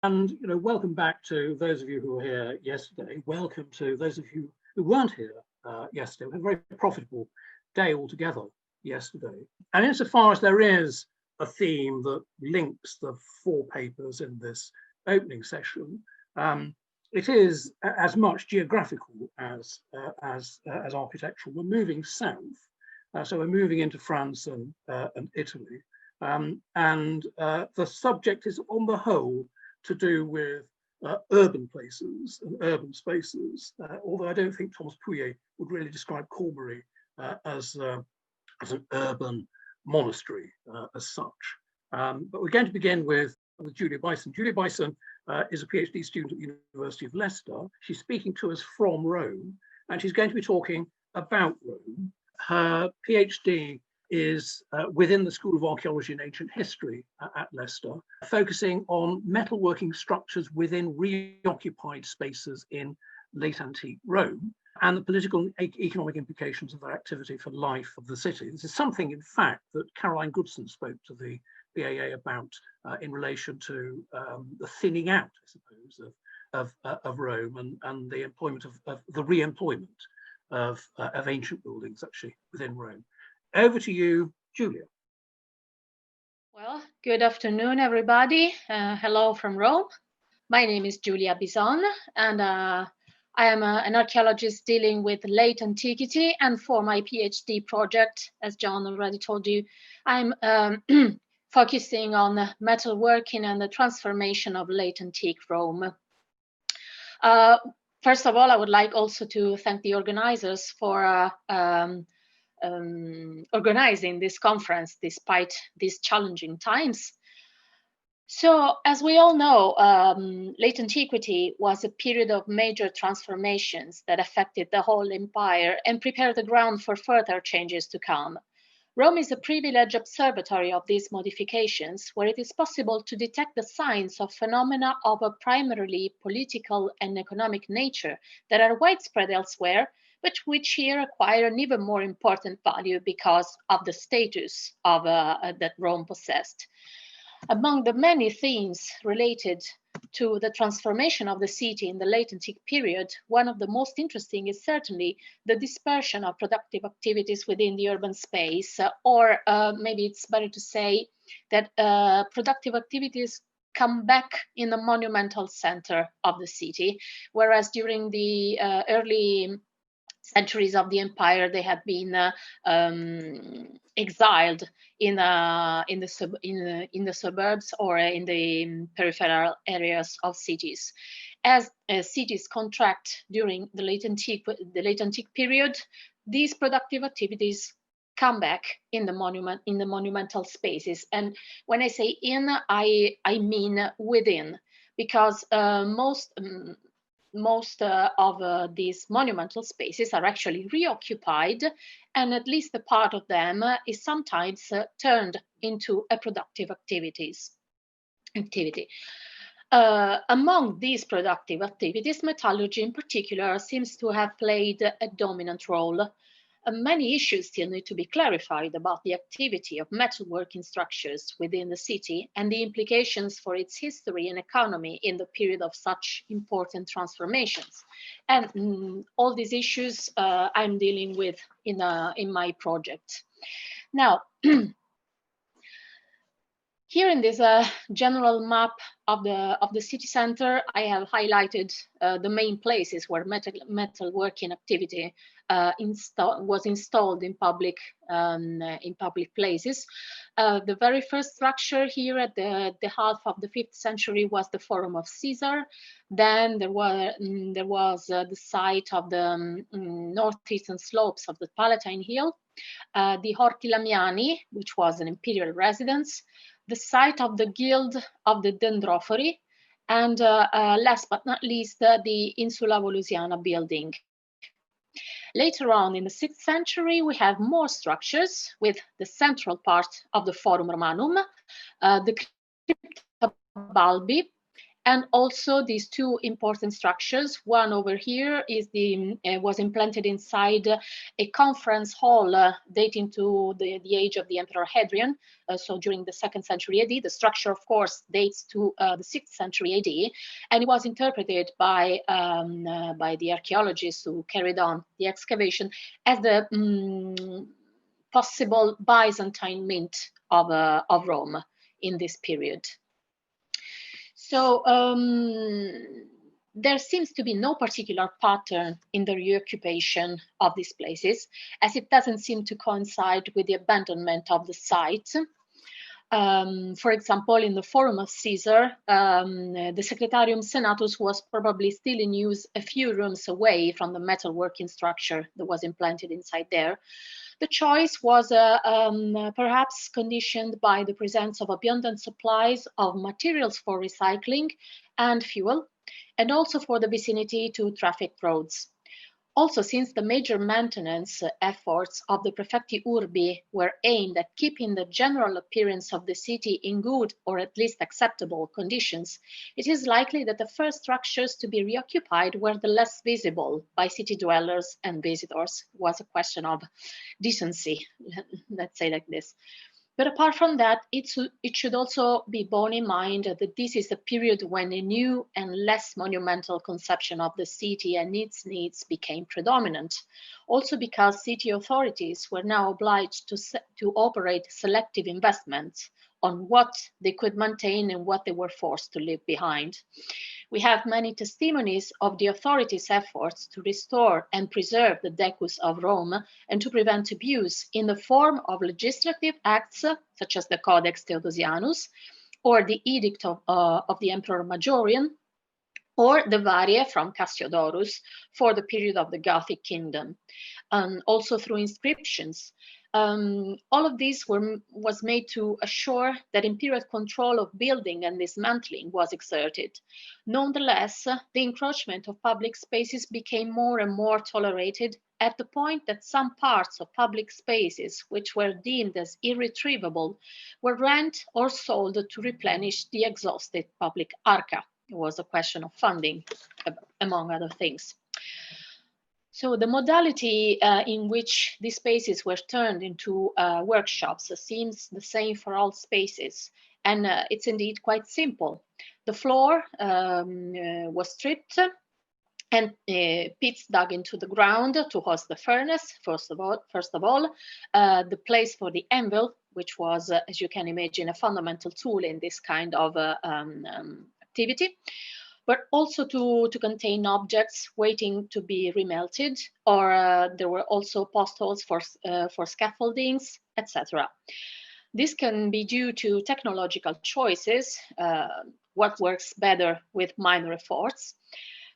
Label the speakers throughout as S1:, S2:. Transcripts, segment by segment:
S1: And welcome back to those of you who were here yesterday. Welcome to those of you who weren't here yesterday. We had a very profitable day altogether yesterday. And insofar as there is a theme that links the 4 papers in this opening session, it is as much geographical as architectural. We're moving south, so we're moving into France and Italy, and the subject is, on the whole, to do with urban places and urban spaces. Although I don't think Thomas Pouyet would really describe Cormery as an urban monastery as such. But we're going to begin with Julia Bison. Julia Bison is a PhD student at the University of Leicester. She's speaking to us from Rome, and she's going to be talking about Rome. Her PhD is within the School of Archaeology and Ancient History at Leicester, focusing on metalworking structures within reoccupied spaces in late antique Rome and the political and economic implications of their activity for life of the city. This is something, in fact, that Caroline Goodson spoke to the BAA about in relation to the thinning out, I suppose, of Rome and the employment of the re-employment of ancient buildings actually within Rome. Over to you, Julia.
S2: Well, good afternoon, everybody. Hello from Rome. My name is Giulia Bison, and I am an archaeologist dealing with late antiquity. And for my PhD project, as John already told you, I'm focusing on metalworking and the transformation of late antique Rome. First of all, I would like also to thank the organizers for organizing this conference despite these challenging times. So, as we all know, late antiquity was a period of major transformations that affected the whole empire and prepared the ground for further changes to come. Rome is a privileged observatory of these modifications, where it is possible to detect the signs of phenomena of a primarily political and economic nature that are widespread elsewhere, but which here acquire an even more important value because of the status of that Rome possessed. Among the many themes related to the transformation of the city in the late antique period, one of the most interesting is certainly the dispersion of productive activities within the urban space, or maybe it's better to say that productive activities come back in the monumental center of the city, whereas during the early centuries of the empire, they had been exiled in the suburbs or in the peripheral areas of cities. As cities contract during the late antique period, these productive activities come back in the monumental spaces. And when I say in, I mean within, because most of these monumental spaces are actually reoccupied, and at least a part of them is sometimes turned into a productive activity. Among these productive activities, metallurgy in particular seems to have played a dominant role. Many issues still need to be clarified about the activity of metalworking structures within the city and the implications for its history and economy in the period of such important transformations. And all these issues I'm dealing with in my project. Now, here in this general map of the city center, I have highlighted the main places where metalworking activity was installed in public places. The very first structure here at the half of the 5th century was the Forum of Caesar. Then there was the site of the northeastern slopes of the Palatine Hill, the Horti Lamiani, which was an imperial residence, the site of the Guild of the Dendrophori, and last but not least, the Insula Volusiana building. Later on in the 6th century, we have more structures with the central part of the Forum Romanum, the Crypta Balbi, And also these two important structures. One over here is was implanted inside a conference hall dating to the age of the Emperor Hadrian, so during the 2nd century AD. The structure, of course, dates to the 6th century AD, and it was interpreted by the archaeologists who carried on the excavation as the possible Byzantine mint of Rome in this period. So there seems to be no particular pattern in the reoccupation of these places, as it doesn't seem to coincide with the abandonment of the site. For example, in the Forum of Caesar, the Secretarium Senatus was probably still in use a few rooms away from the metalworking structure that was implanted inside there. The choice was perhaps conditioned by the presence of abundant supplies of materials for recycling and fuel, and also for the vicinity to traffic roads. Also, since the major maintenance efforts of the Prefecti Urbi were aimed at keeping the general appearance of the city in good or at least acceptable conditions, it is likely that the first structures to be reoccupied were the less visible by city dwellers and visitors. It was a question of decency, let's say like this. But apart from that, it should also be borne in mind that this is a period when a new and less monumental conception of the city and its needs became predominant. Also because city authorities were now obliged to operate selective investments on what they could maintain and what they were forced to leave behind. We have many testimonies of the authorities' efforts to restore and preserve the decus of Rome and to prevent abuse in the form of legislative acts, such as the Codex Theodosianus, or the Edict of the Emperor Majorian, or the Varie from Cassiodorus for the period of the Gothic kingdom, and also through inscriptions. All of this was made to assure that imperial control of building and dismantling was exerted. Nonetheless, the encroachment of public spaces became more and more tolerated at the point that some parts of public spaces, which were deemed as irretrievable, were rent or sold to replenish the exhausted public arca. It was a question of funding, among other things. So the modality in which these spaces were turned into workshops seems the same for all spaces, and it's indeed quite simple. The floor was stripped and pits dug into the ground to host the furnace, first of all, the place for the anvil, which was, as you can imagine, a fundamental tool in this kind of activity, but also to contain objects waiting to be remelted, or there were also post holes for scaffoldings, etc. This can be due to technological choices, what works better with minor efforts,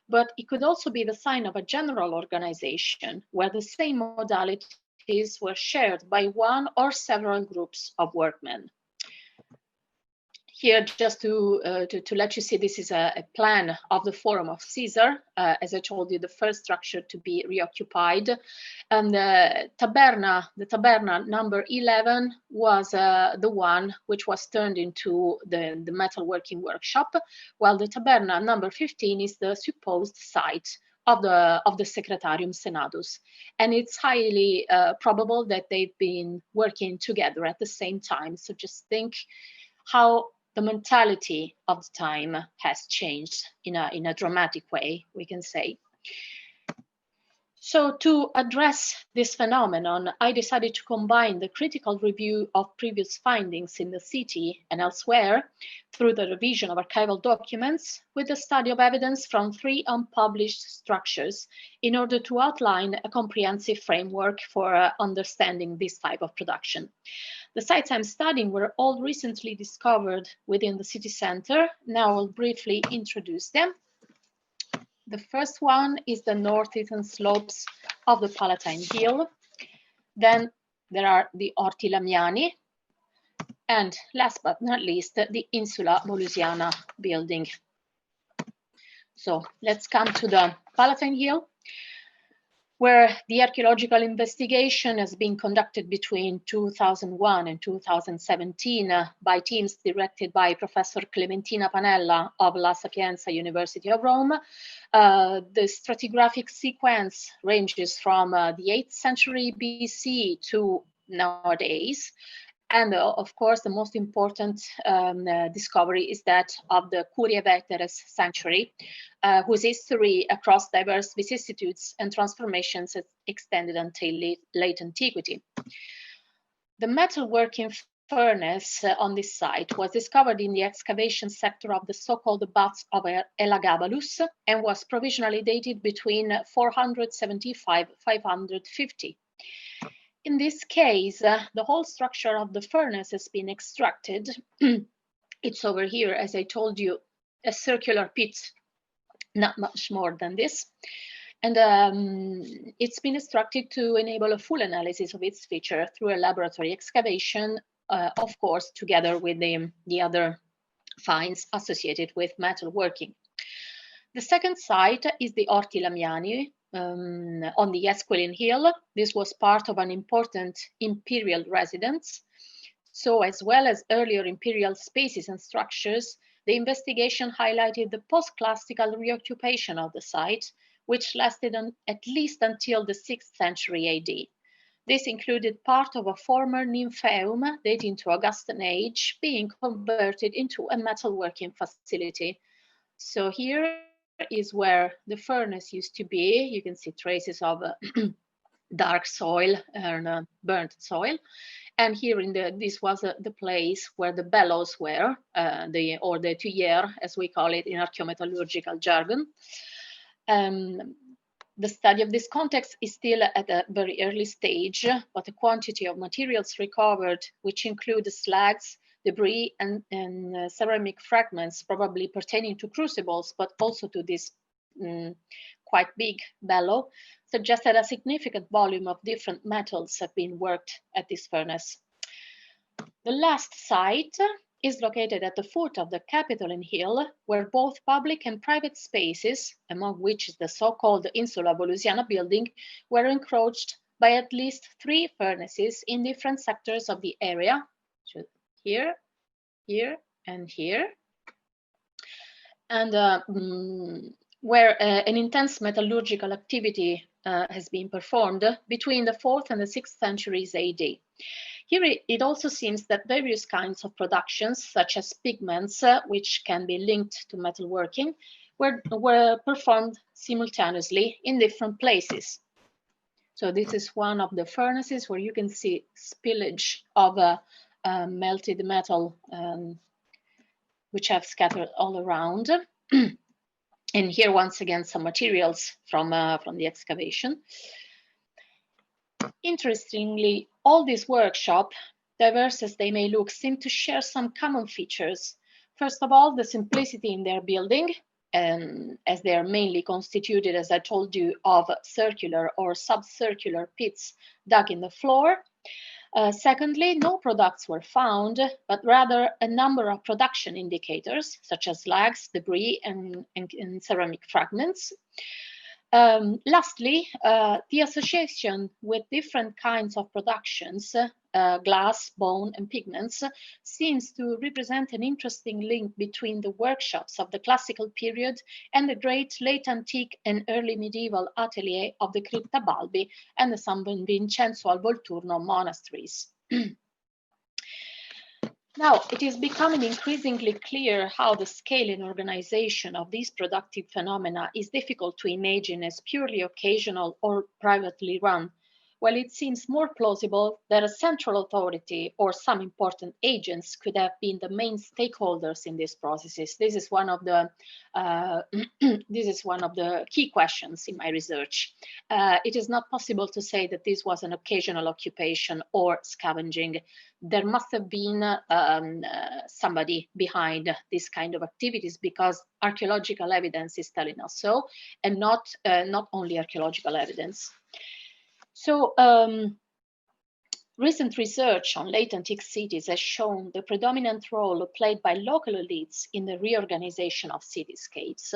S2: but it could also be the sign of a general organization where the same modalities were shared by one or several groups of workmen. Here, just to let you see, this is a plan of the Forum of Caesar. As I told you, the first structure to be reoccupied. And the taberna number 11 was the one which was turned into the metalworking workshop, while the taberna number 15 is the supposed site of the Secretarium Senatus. And it's highly probable that they've been working together at the same time. So just think how the mentality of the time has changed in a dramatic way, we can say. So to address this phenomenon, I decided to combine the critical review of previous findings in the city and elsewhere through the revision of archival documents with the study of evidence from 3 unpublished structures in order to outline a comprehensive framework for understanding this type of production. The sites I'm studying were all recently discovered within the city center. Now I'll briefly introduce them. The first one is the northeastern slopes of the Palatine Hill. Then there are the Horti Lamiani. And last but not least, the Insula Volusiana building. So let's come to the Palatine Hill. where the archaeological investigation has been conducted between 2001 and 2017 by teams directed by Professor Clementina Panella of La Sapienza University of Rome. The stratigraphic sequence ranges from the 8th century BC to nowadays. And of course, the most important discovery is that of the Curie Veteres sanctuary, whose history across diverse vicissitudes and transformations has extended until late antiquity. The metalworking furnace on this site was discovered in the excavation sector of the so-called baths of Elagabalus and was provisionally dated between 475–550. In this case, the whole structure of the furnace has been extracted. It's over here, as I told you, a circular pit, not much more than this. And it's been extracted to enable a full analysis of its feature through a laboratory excavation, of course, together with the other finds associated with metalworking. The second site is the Horti Lamiani, on the Esquiline Hill. This was part of an important imperial residence. So as well as earlier imperial spaces and structures, the investigation highlighted the post-classical reoccupation of the site, which lasted at least until the 6th century AD. This included part of a former nymphaeum dating to Augustan age being converted into a metalworking facility. So here is where the furnace used to be. You can see traces of dark soil and burnt soil. And here this was the place where the bellows were, or the tuyère, as we call it in archaeometallurgical jargon. The study of this context is still at a very early stage, but the quantity of materials recovered, which include slags, debris, and ceramic fragments, probably pertaining to crucibles, but also to this quite big bellow, suggests that a significant volume of different metals have been worked at this furnace. The last site is located at the foot of the Capitoline Hill, where both public and private spaces, among which is the so-called Insula Volusiana building, were encroached by at least 3 furnaces in different sectors of the area. Here, here, and here, and where an intense metallurgical activity has been performed between the 4th and the 6th centuries AD. Here it also seems that various kinds of productions, such as pigments, which can be linked to metalworking, were performed simultaneously in different places. So this is one of the furnaces where you can see spillage of melted metal, which have scattered all around. And here, once again, some materials from the excavation. Interestingly, all these workshops, diverse as they may look, seem to share some common features. First of all, the simplicity in their building, as they are mainly constituted, as I told you, of circular or subcircular pits dug in the floor. Secondly, no products were found, but rather a number of production indicators, such as slags, debris, and ceramic fragments. Lastly, the association with different kinds of productions, glass, bone, and pigments, seems to represent an interesting link between the workshops of the classical period and the great late antique and early medieval atelier of the Cripta Balbi and the San Vincenzo al Volturno monasteries. Now, it is becoming increasingly clear how the scale and organization of these productive phenomena is difficult to imagine as purely occasional or privately run, while it seems more plausible that a central authority or some important agents could have been the main stakeholders in these processes. This is one of the key questions in my research. It is not possible to say that this was an occasional occupation or scavenging. There must have been somebody behind this kind of activities, because archaeological evidence is telling us so, and not only archaeological evidence. So recent research on late antique cities has shown the predominant role played by local elites in the reorganization of cityscapes.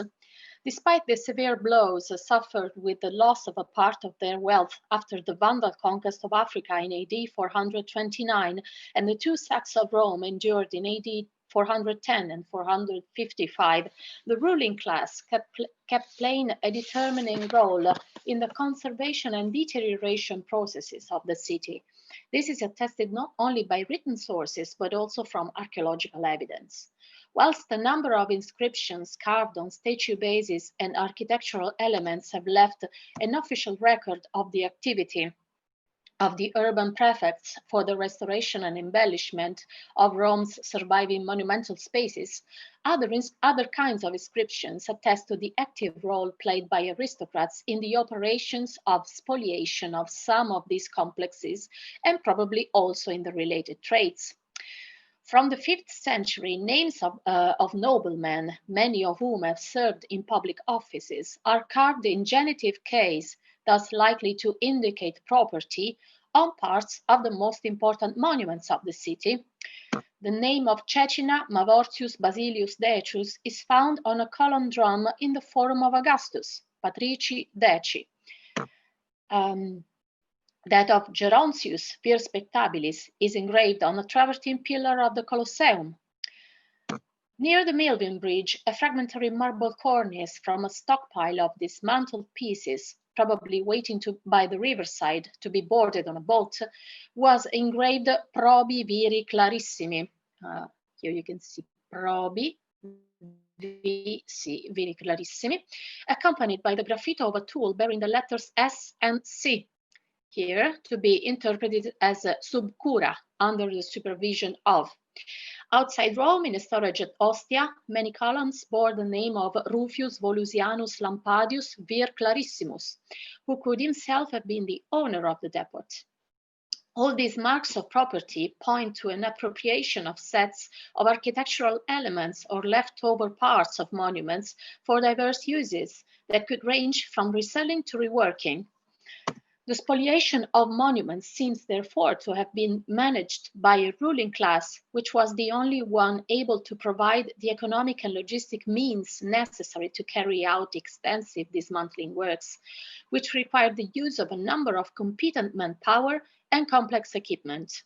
S2: Despite the severe blows suffered with the loss of a part of their wealth after the Vandal conquest of Africa in AD 429 and the two sacks of Rome endured in AD 410 and 455, the ruling class kept playing a determining role in the conservation and deterioration processes of the city. This is attested not only by written sources, but also from archaeological evidence. Whilst a number of inscriptions carved on statue bases and architectural elements have left an official record of the activity of the urban prefects for the restoration and embellishment of Rome's surviving monumental spaces, other kinds of inscriptions attest to the active role played by aristocrats in the operations of spoliation of some of these complexes and probably also in the related trades. From the 5th century, names of noblemen, many of whom have served in public offices, are carved in genitive case, thus likely to indicate property, on parts of the most important monuments of the city. The name of Cecina Mavortius Basilius Decius is found on a column drum in the Forum of Augustus, Patrici Deci. That of Gerontius Vir Spectabilis is engraved on a travertine pillar of the Colosseum. Near the Milvian Bridge, a fragmentary marble cornice from a stockpile of dismantled pieces, probably waiting by the riverside to be boarded on a boat, was engraved Probi Viri Clarissimi. Here you can see Probi Viri Clarissimi, accompanied by the graffito of a tool bearing the letters S and C, here to be interpreted as sub cura, under the supervision of. Outside Rome, in a storage at Ostia, many columns bore the name of Rufius Volusianus Lampadius Vir Clarissimus, who could himself have been the owner of the depot. All these marks of property point to an appropriation of sets of architectural elements or leftover parts of monuments for diverse uses that could range from reselling to reworking. The spoliation of monuments seems therefore to have been managed by a ruling class, which was the only one able to provide the economic and logistic means necessary to carry out extensive dismantling works, which required the use of a number of competent manpower and complex equipment.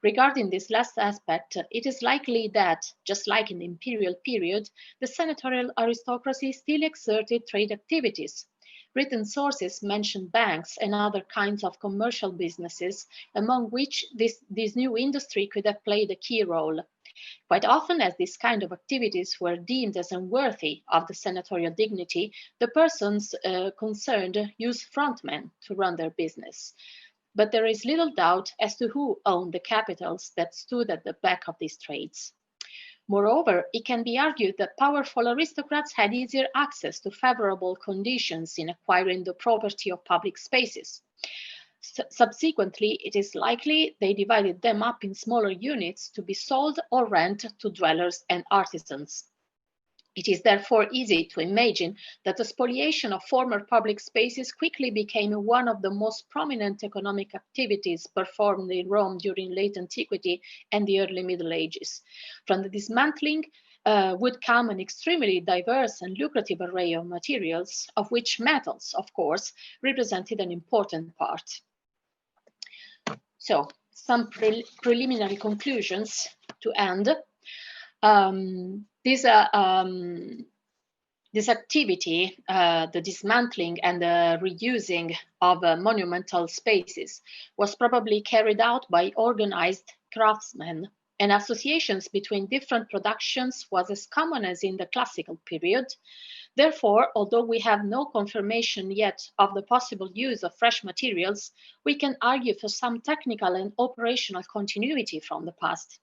S2: Regarding this last aspect, it is likely that, just like in the imperial period, the senatorial aristocracy still exerted trade activities. Written sources mention banks and other kinds of commercial businesses, among which this new industry could have played a key role. Quite often, as this kind of activities were deemed as unworthy of the senatorial dignity, the persons concerned used frontmen to run their business. But there is little doubt as to who owned the capitals that stood at the back of these trades. Moreover, it can be argued that powerful aristocrats had easier access to favorable conditions in acquiring the property of public spaces. Subsequently, it is likely they divided them up in smaller units to be sold or rent to dwellers and artisans. It is therefore easy to imagine that the spoliation of former public spaces quickly became one of the most prominent economic activities performed in Rome during late antiquity and the early Middle Ages. From the dismantling would come an extremely diverse and lucrative array of materials, of which metals, of course, represented an important part. So, some preliminary conclusions to end. This activity, the dismantling and the reusing of monumental spaces, was probably carried out by organized craftsmen, and associations between different productions was as common as in the classical period. Therefore, although we have no confirmation yet of the possible use of fresh materials, we can argue for some technical and operational continuity from the past.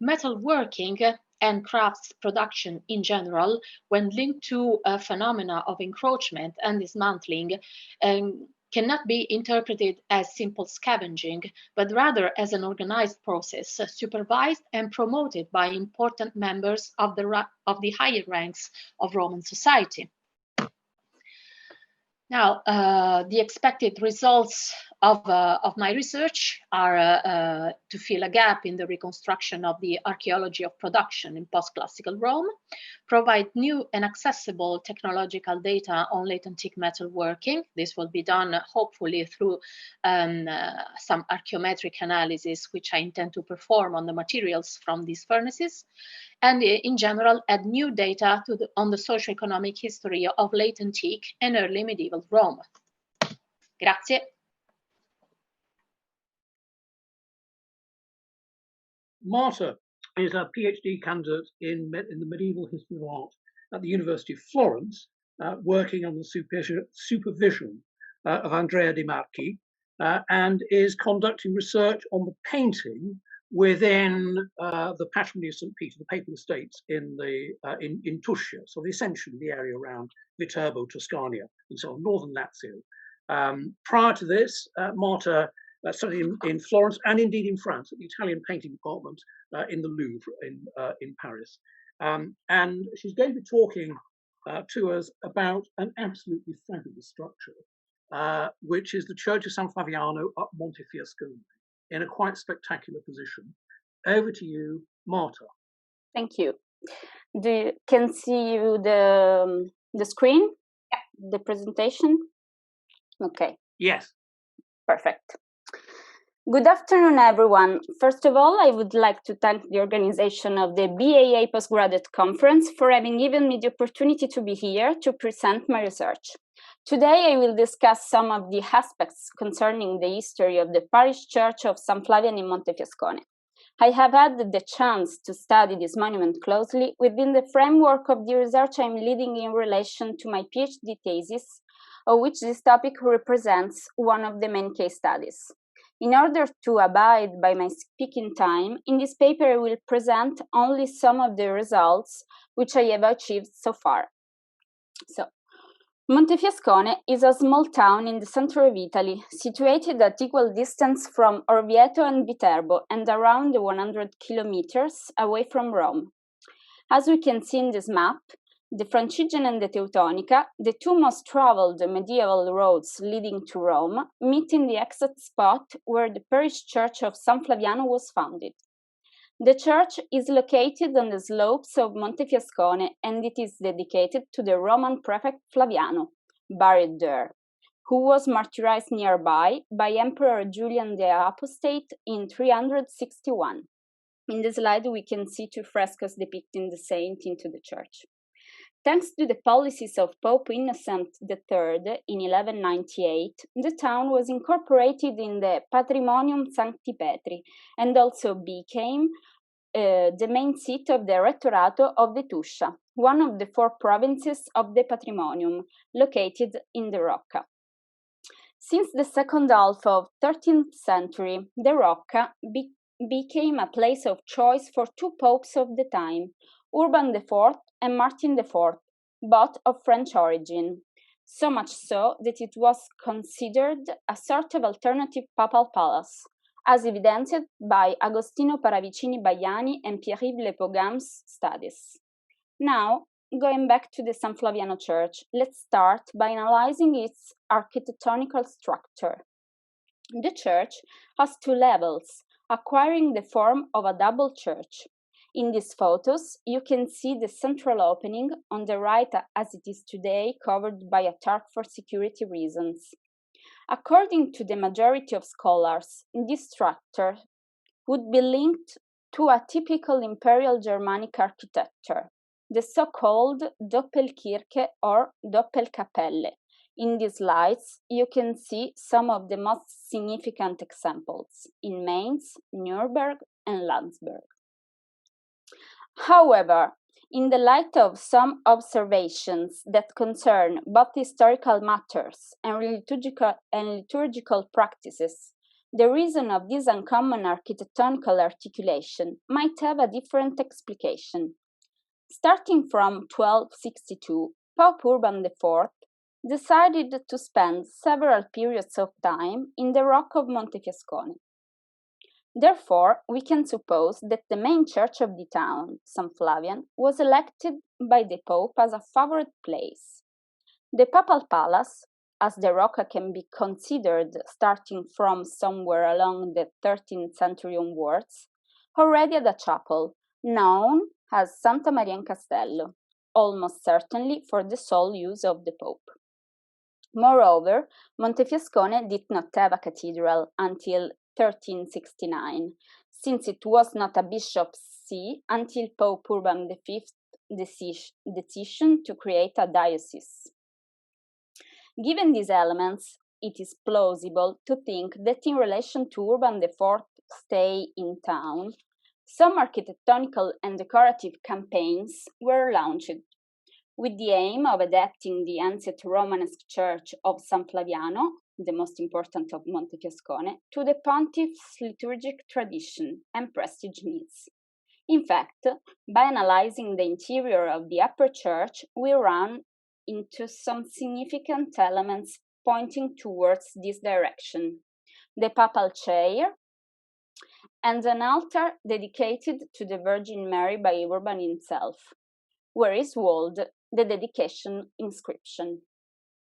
S2: Metalworking and crafts production in general, when linked to a phenomena of encroachment and dismantling, cannot be interpreted as simple scavenging, but rather as an organized process, supervised and promoted by important members of the higher ranks of Roman society. Now, the expected results of my research are to fill a gap in the reconstruction of the archaeology of production in post-classical Rome, provide new and accessible technological data on late antique metalworking. This will be done hopefully through some archaeometric analysis, which I intend to perform on the materials from these furnaces, and in general add new data on the socio-economic history of late antique and early medieval Rome. Grazie.
S1: Marta is a PhD candidate in the medieval history of art at the University of Florence, working on the supervision of Andrea Di Marchi, and is conducting research on the painting within the patrimony of St. Peter, the Papal Estates in Tuscia, so essentially the area around Viterbo, Tuscania, and so on, northern Lazio. Prior to this, Marta studied in Florence and indeed in France at the Italian painting department in the Louvre in Paris. And she's going to be talking to us about an absolutely fabulous structure, which is the Church of San Flaviano up Montefiascone, in a quite spectacular position. Over to you, Marta.
S3: Thank you. Can see you the screen? Yeah. The presentation? Okay.
S1: Yes.
S3: Perfect. Good afternoon, everyone. First of all, I would like to thank the organization of the BAA Postgraduate Conference for having given me the opportunity to be here to present my research. Today, I will discuss some of the aspects concerning the history of the parish church of San Flaviano in Montefiascone. I have had the chance to study this monument closely within the framework of the research I'm leading in relation to my PhD thesis, of which this topic represents one of the main case studies. In order to abide by my speaking time, in this paper I will present only some of the results which I have achieved so far. So, Montefiascone is a small town in the center of Italy, situated at equal distance from Orvieto and Viterbo and around 100 kilometers away from Rome. As we can see in this map, the Francigian and the Teutonica, the two most traveled medieval roads leading to Rome, meet in the exact spot where the parish church of San Flaviano was founded. The church is located on the slopes of Montefiascone, and it is dedicated to the Roman prefect Flaviano, buried there, who was martyrized nearby by Emperor Julian the Apostate in 361. In the slide, we can see two frescoes depicting the saint into the church. Thanks to the policies of Pope Innocent III in 1198, the town was incorporated in the Patrimonium Sancti Petri and also became the main seat of the Rettorato of the Tuscia, one of the four provinces of the Patrimonium located in the Rocca. Since the second half of 13th century, the Rocca became a place of choice for two popes of the time, Urban IV and Martin IV, both of French origin, so much so that it was considered a sort of alternative papal palace, as evidenced by Agostino Paravicini Baiani and Pierre-Yves Lepogam's studies. Now, going back to the San Flaviano Church, let's start by analyzing its architectonical structure. The church has two levels, acquiring the form of a double church. In these photos, you can see the central opening on the right as it is today, covered by a tarp for security reasons. According to the majority of scholars, this structure would be linked to a typical imperial Germanic architecture, the so-called Doppelkirche or Doppelkapelle. In these slides, you can see some of the most significant examples in Mainz, Nuremberg, and Landsberg. However, in the light of some observations that concern both historical matters and liturgical practices, the reason of this uncommon architectonical articulation might have a different explication. Starting from 1262, Pope Urban IV decided to spend several periods of time in the rock of Montefiascone. Therefore, we can suppose that the main church of the town, San Flavian, was elected by the Pope as a favorite place. The papal palace as the rocca can be considered starting from somewhere along the 13th century onwards, already had a chapel, known as Santa Maria in Castello, almost certainly for the sole use of the Pope. Moreover, Montefiascone did not have a cathedral until 1369, since it was not a bishop's see until Pope Urban V's decision to create a diocese. Given these elements, it is plausible to think that in relation to Urban IV's stay in town, some architectonical and decorative campaigns were launched, with the aim of adapting the ancient Romanesque church of San Flaviano, the most important of Montefiascone, to the pontiff's liturgic tradition and prestige needs. In fact, by analyzing the interior of the upper church, we run into some significant elements pointing towards this direction: the papal chair and an altar dedicated to the Virgin Mary by Urban himself, where is walled the dedication inscription.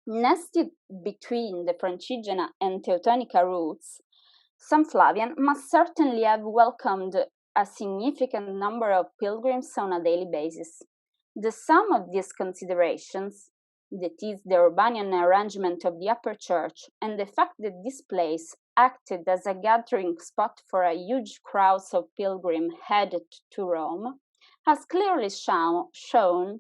S3: Nested between the Francigena and Teutonica routes, San Flavian must certainly have welcomed a significant number of pilgrims on a daily basis. The sum of these considerations, that is, the Urbanian arrangement of the upper church and the fact that this place acted as a gathering spot for a huge crowd of pilgrims headed to Rome, has clearly shown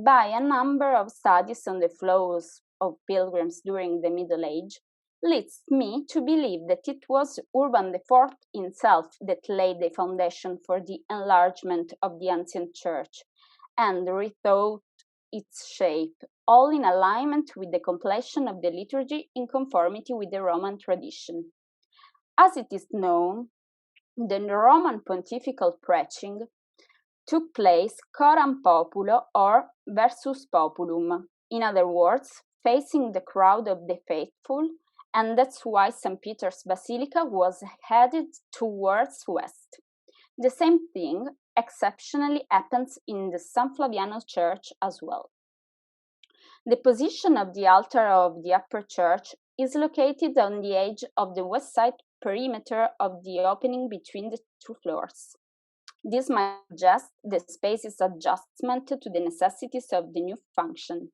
S3: by a number of studies on the flows of pilgrims during the Middle Age, leads me to believe that it was Urban IV himself that laid the foundation for the enlargement of the ancient church and rethought its shape, all in alignment with the completion of the liturgy in conformity with the Roman tradition. As it is known, the Roman pontifical preaching took place coram populo or versus populum, in other words, facing the crowd of the faithful, and that's why St. Peter's Basilica was headed towards west. The same thing exceptionally happens in the San Flaviano church as well. The position of the altar of the upper church is located on the edge of the west side perimeter of the opening between the two floors. This might suggest the space's adjustment to the necessities of the new function,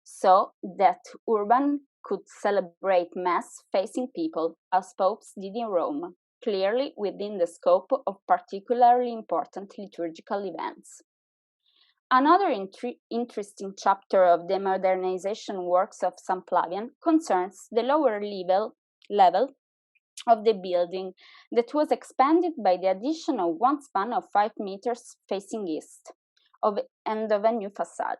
S3: so that Urban could celebrate Mass facing people, as popes did in Rome, clearly within the scope of particularly important liturgical events. Another interesting chapter of the modernization works of San Flavian concerns the lower level of the building that was expanded by the addition of one span of 5 meters facing east and of a new facade.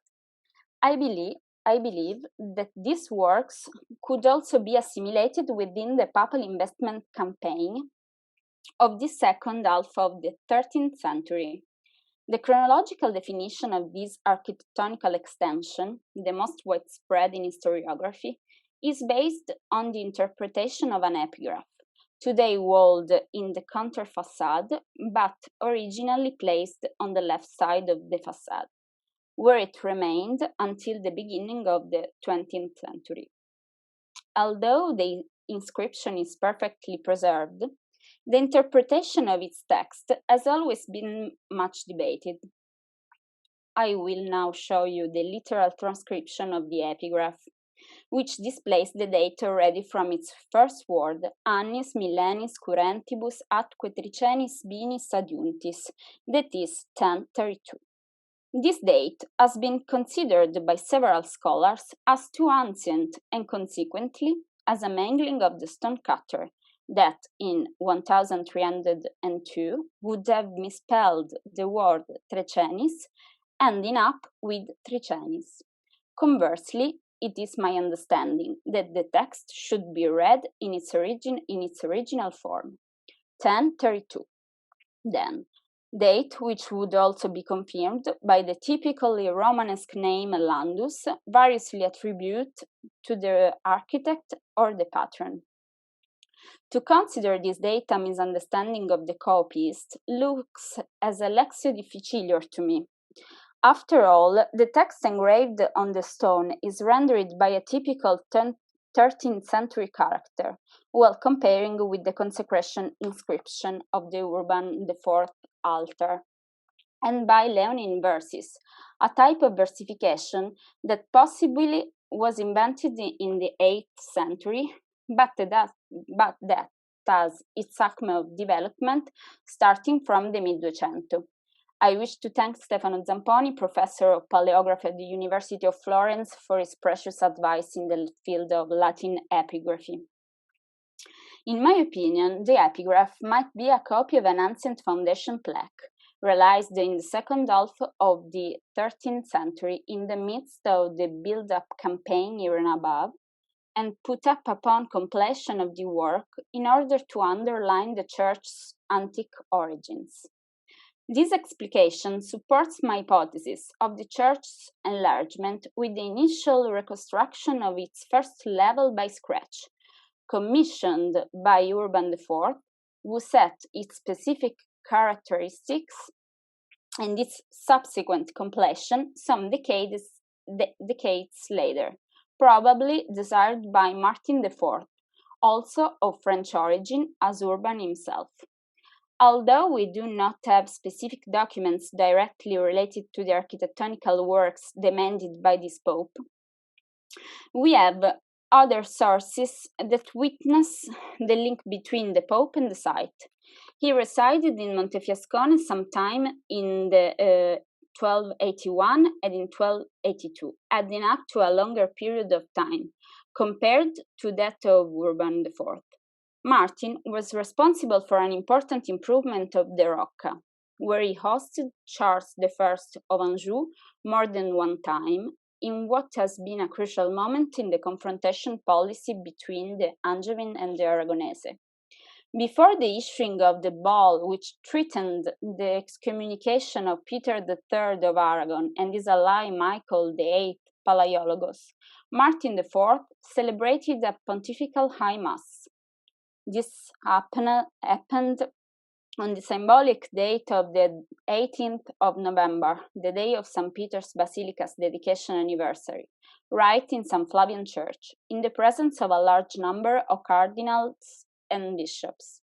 S3: I believe that these works could also be assimilated within the papal investment campaign of the second half of the 13th century. The chronological definition of this architectonical extension, the most widespread in historiography, is based on the interpretation of an epigraph, today walled in the counter facade, but originally placed on the left side of the facade, where it remained until the beginning of the 20th century. Although the inscription is perfectly preserved, the interpretation of its text has always been much debated. I will now show you the literal transcription of the epigraph, which displays the date already from its first word, annis millennis currentibus atque tricenis binis adiuntis, that is 1032. This date has been considered by several scholars as too ancient and consequently as a mangling of the stonecutter that in 1302 would have misspelled the word trecenis, ending up with tricenis. Conversely, it is my understanding that the text should be read in its original form, 1032. Then, date which would also be confirmed by the typically Romanesque name Landus, variously attributed to the architect or the patron. To consider this date a misunderstanding of the copyist looks as a lexio difficilior to me. After all, the text engraved on the stone is rendered by a typical 13th century character, while comparing with the consecration inscription of the Urban IV altar, and by Leonine verses, a type of versification that possibly was invented in the 8th century, but that has its acme of development starting from the mid-200. I wish to thank Stefano Zamponi, professor of paleography at the University of Florence, for his precious advice in the field of Latin epigraphy. In my opinion, the epigraph might be a copy of an ancient foundation plaque, realized in the second half of the 13th century in the midst of the build-up campaign herein above, and put up upon completion of the work in order to underline the church's antique origins. This explication supports my hypothesis of the church's enlargement with the initial reconstruction of its first level by scratch, commissioned by Urban IV, who set its specific characteristics and its subsequent completion some decades later, probably desired by Martin IV, also of French origin as Urban himself. Although we do not have specific documents directly related to the architectonical works demanded by this pope, we have other sources that witness the link between the pope and the site. He resided in Montefiascone sometime in the 1281 and in 1282, adding up to a longer period of time compared to that of Urban IV. Martin was responsible for an important improvement of the Rocca, where he hosted Charles I of Anjou more than one time, in what has been a crucial moment in the confrontation policy between the Angevin and the Aragonese. Before the issuing of the bull which threatened the excommunication of Peter III of Aragon and his ally Michael VIII Palaiologos, Martin IV celebrated a pontifical high mass. This happened on the symbolic date of the 18th of November, the day of St. Peter's Basilica's dedication anniversary, right in San Flavian Church, in the presence of a large number of cardinals and bishops.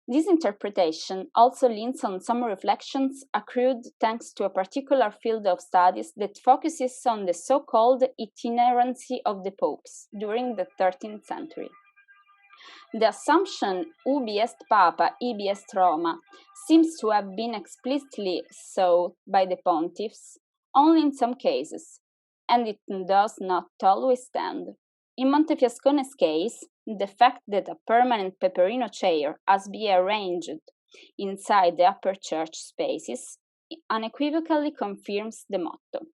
S3: This interpretation also leans on some reflections accrued thanks to a particular field of studies that focuses on the so-called itinerancy of the popes during the 13th century. The assumption ubi est Papa, ibi est Roma seems to have been explicitly sought by the pontiffs only in some cases, and it does not always stand. In Montefiascone's case, the fact that a permanent peperino chair has been arranged inside the upper church spaces unequivocally confirms the motto.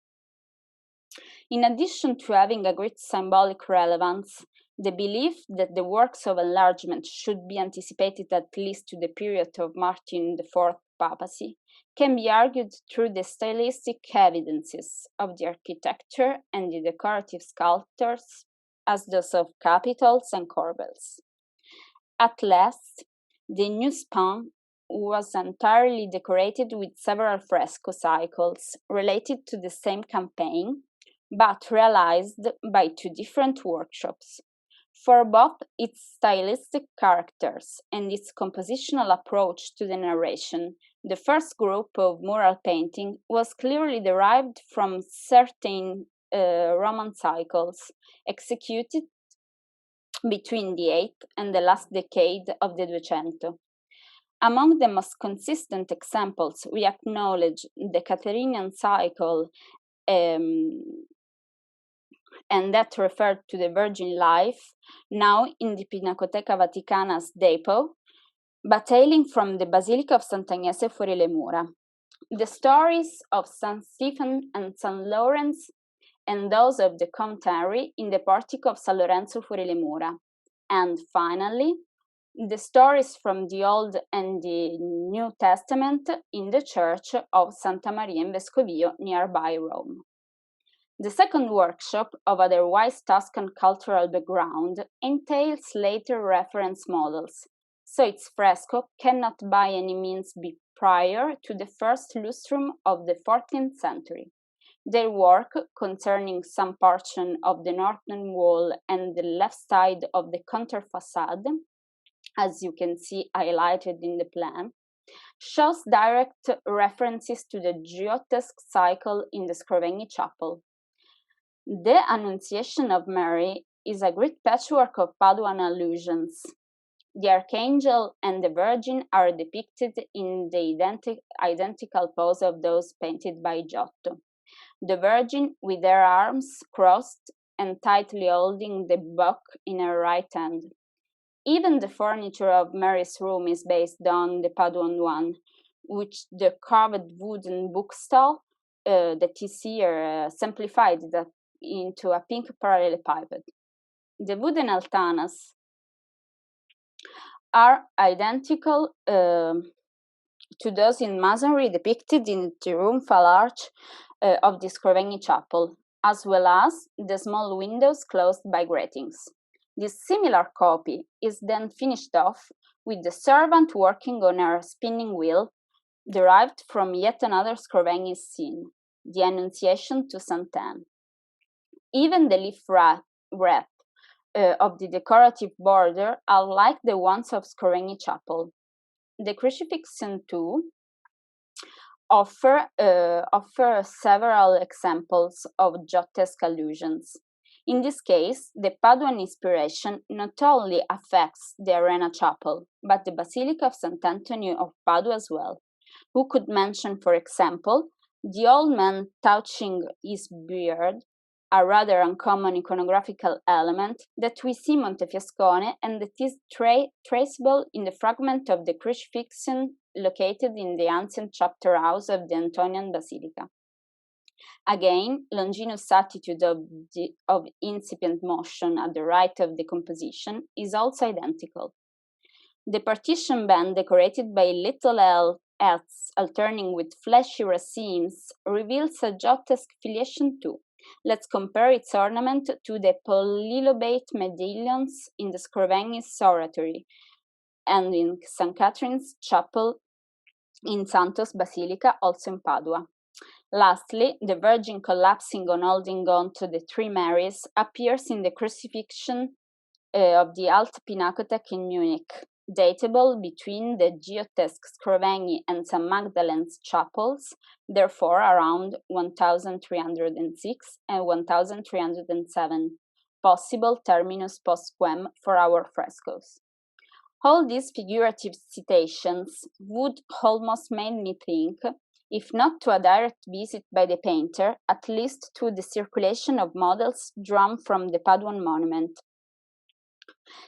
S3: In addition to having a great symbolic relevance, the belief that the works of enlargement should be anticipated at least to the period of Martin IV papacy can be argued through the stylistic evidences of the architecture and the decorative sculptures as those of capitals and corbels. At last, the new span was entirely decorated with several fresco cycles related to the same campaign, but realized by two different workshops. For both its stylistic characters and its compositional approach to the narration, the first group of mural painting was clearly derived from certain Roman cycles executed between the 8th and the last decade of the 200. Among the most consistent examples, we acknowledge the Caterinian cycle and that referred to the Virgin life, now in the Pinacoteca Vaticana's depot, but hailing from the Basilica of Sant'Agnese fuori le mura. The stories of St. Stephen and St. Lawrence, and those of the Cormery in the portico of San Lorenzo fuori le mura. And finally, the stories from the Old and the New Testament in the church of Santa Maria in Vescovio, nearby Rome. The second workshop, of otherwise Tuscan cultural background, entails later reference models, so its fresco cannot by any means be prior to the first lustrum of the 14th century. Their work concerning some portion of the northern wall and the left side of the counter facade, as you can see highlighted in the plan, shows direct references to the Giottesque cycle in the Scrovegni chapel. The Annunciation of Mary is a great patchwork of Paduan allusions. The Archangel and the Virgin are depicted in the identical pose of those painted by Giotto. The Virgin with her arms crossed and tightly holding the book in her right hand. Even the furniture of Mary's room is based on the Paduan one, which the carved wooden bookstall that is here simplified into a pink parallelepiped. The wooden altanas are identical to those in masonry depicted in the triumphal arch of the Scrovegni chapel, as well as the small windows closed by gratings. This similar copy is then finished off with the servant working on her spinning wheel, derived from yet another Scrovegni scene, the Annunciation to Sant'Anne. Even the leaf wreath of the decorative border are like the ones of Scrovegni chapel. The Crucifixion too offer several examples of Giottesque allusions. In this case, the Paduan inspiration not only affects the Arena Chapel, but the Basilica of Sant'Antonio of Padua as well. Who could mention, for example, the old man touching his beard, a rather uncommon iconographical element that we see Montefiascone and that is traceable in the fragment of the crucifixion located in the ancient chapter house of the Antonian Basilica. Again, Longinus' attitude of incipient motion at the right of the composition is also identical. The partition band decorated by little elves alternating with fleshy racines reveals a Giottesque filiation too. Let's compare its ornament to the polylobate medallions in the Scrovegni's oratory and in St. Catherine's Chapel in Santos Basilica, also in Padua. Lastly, the Virgin collapsing on holding on to the three Marys appears in the crucifixion of the Alte Pinakothek in Munich, datable between the Giottesque Scrovegni and St. Magdalene's chapels, therefore around 1306 and 1307, possible terminus post quem for our frescoes. All these figurative citations would almost make me think, if not to a direct visit by the painter, at least to the circulation of models drawn from the Paduan monument.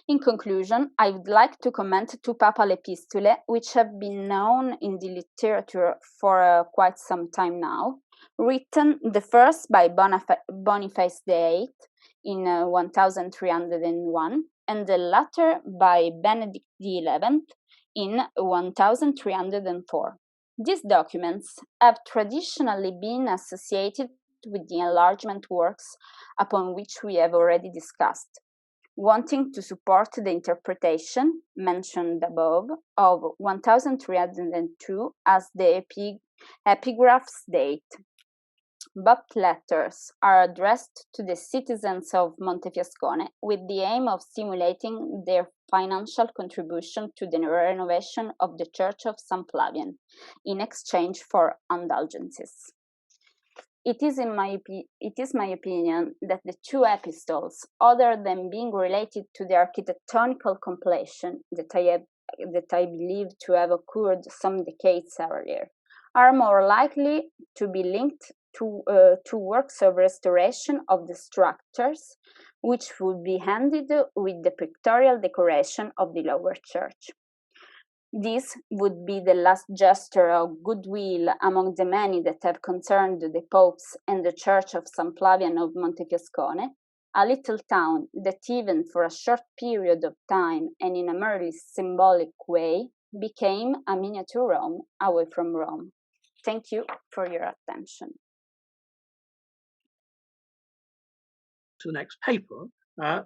S3: In conclusion, I would like to comment two papal epistulae which have been known in the literature for quite some time now, written the first by Boniface VIII in 1301 and the latter by Benedict XI in 1304. These documents have traditionally been associated with the enlargement works upon which we have already discussed, wanting to support the interpretation, mentioned above, of 1302 as the epigraph's date. Both letters are addressed to the citizens of Montefiascone with the aim of stimulating their financial contribution to the renovation of the Church of San Flaviano in exchange for indulgences. It is my opinion that the two epistles, other than being related to the architectonical completion that I believe to have occurred some decades earlier, are more likely to be linked to works of restoration of the structures, which would be handed with the pictorial decoration of the lower church. This would be the last gesture of goodwill among the many that have concerned the popes and the Church of San Flaviano of Montefiascone, a little town that even for a short period of time and in a merely symbolic way became a miniature Rome away from Rome. Thank you for your attention.
S1: To the next paper,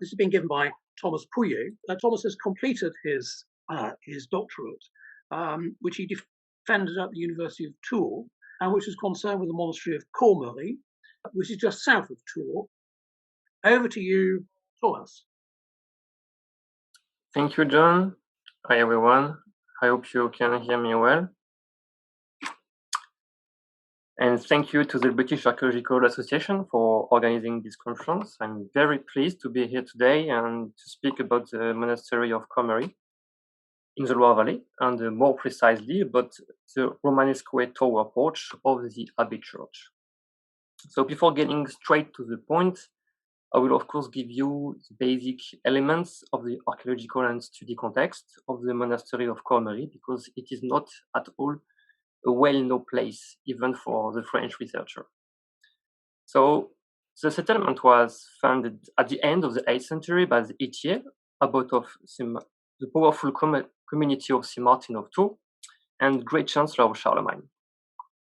S1: this has been given by Thomas Pouyet. Thomas has completed his doctorate, which he defended at the University of Tours, and which was concerned with the monastery of Cormery, which is just south of Tours. Over to you, Thomas.
S4: Thank you, John. Hi, everyone. I hope you can hear me well. And thank you to the British Archaeological Association for organizing this conference. I'm very pleased to be here today and to speak about the monastery of Cormery in the Loire Valley, and more precisely about the Romanesque tower porch of the Abbey Church. So before getting straight to the point, I will of course give you the basic elements of the archaeological and study context of the monastery of Cormery, because it is not at all a well-known place, even for the French researcher. So the settlement was founded at the end of the 8th century by the Etier, abbot of the powerful community of Saint Martin of Tours and great chancellor of Charlemagne.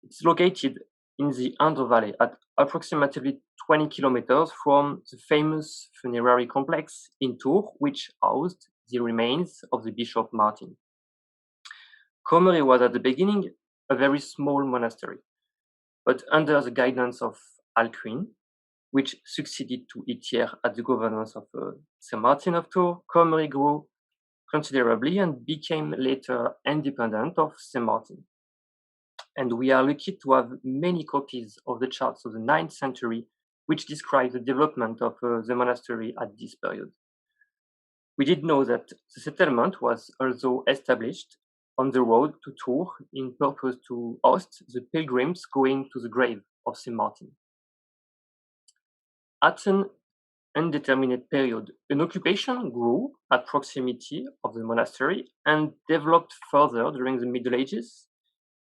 S4: It's located in the Indre Valley at approximately 20 kilometers from the famous funerary complex in Tours, which housed the remains of the Bishop Martin. Cormery was at the beginning a very small monastery, but under the guidance of Alcuin, which succeeded to Etier at the governance of Saint Martin of Tours, Cormery grew considerably and became later independent of Saint Martin. And we are lucky to have many copies of the charts of the 9th century, which describe the development of the monastery at this period. We did know that the settlement was also established on the road to Tours in purpose to host the pilgrims going to the grave of Saint Martin. At an undetermined period, an occupation grew at proximity of the monastery and developed further during the Middle Ages.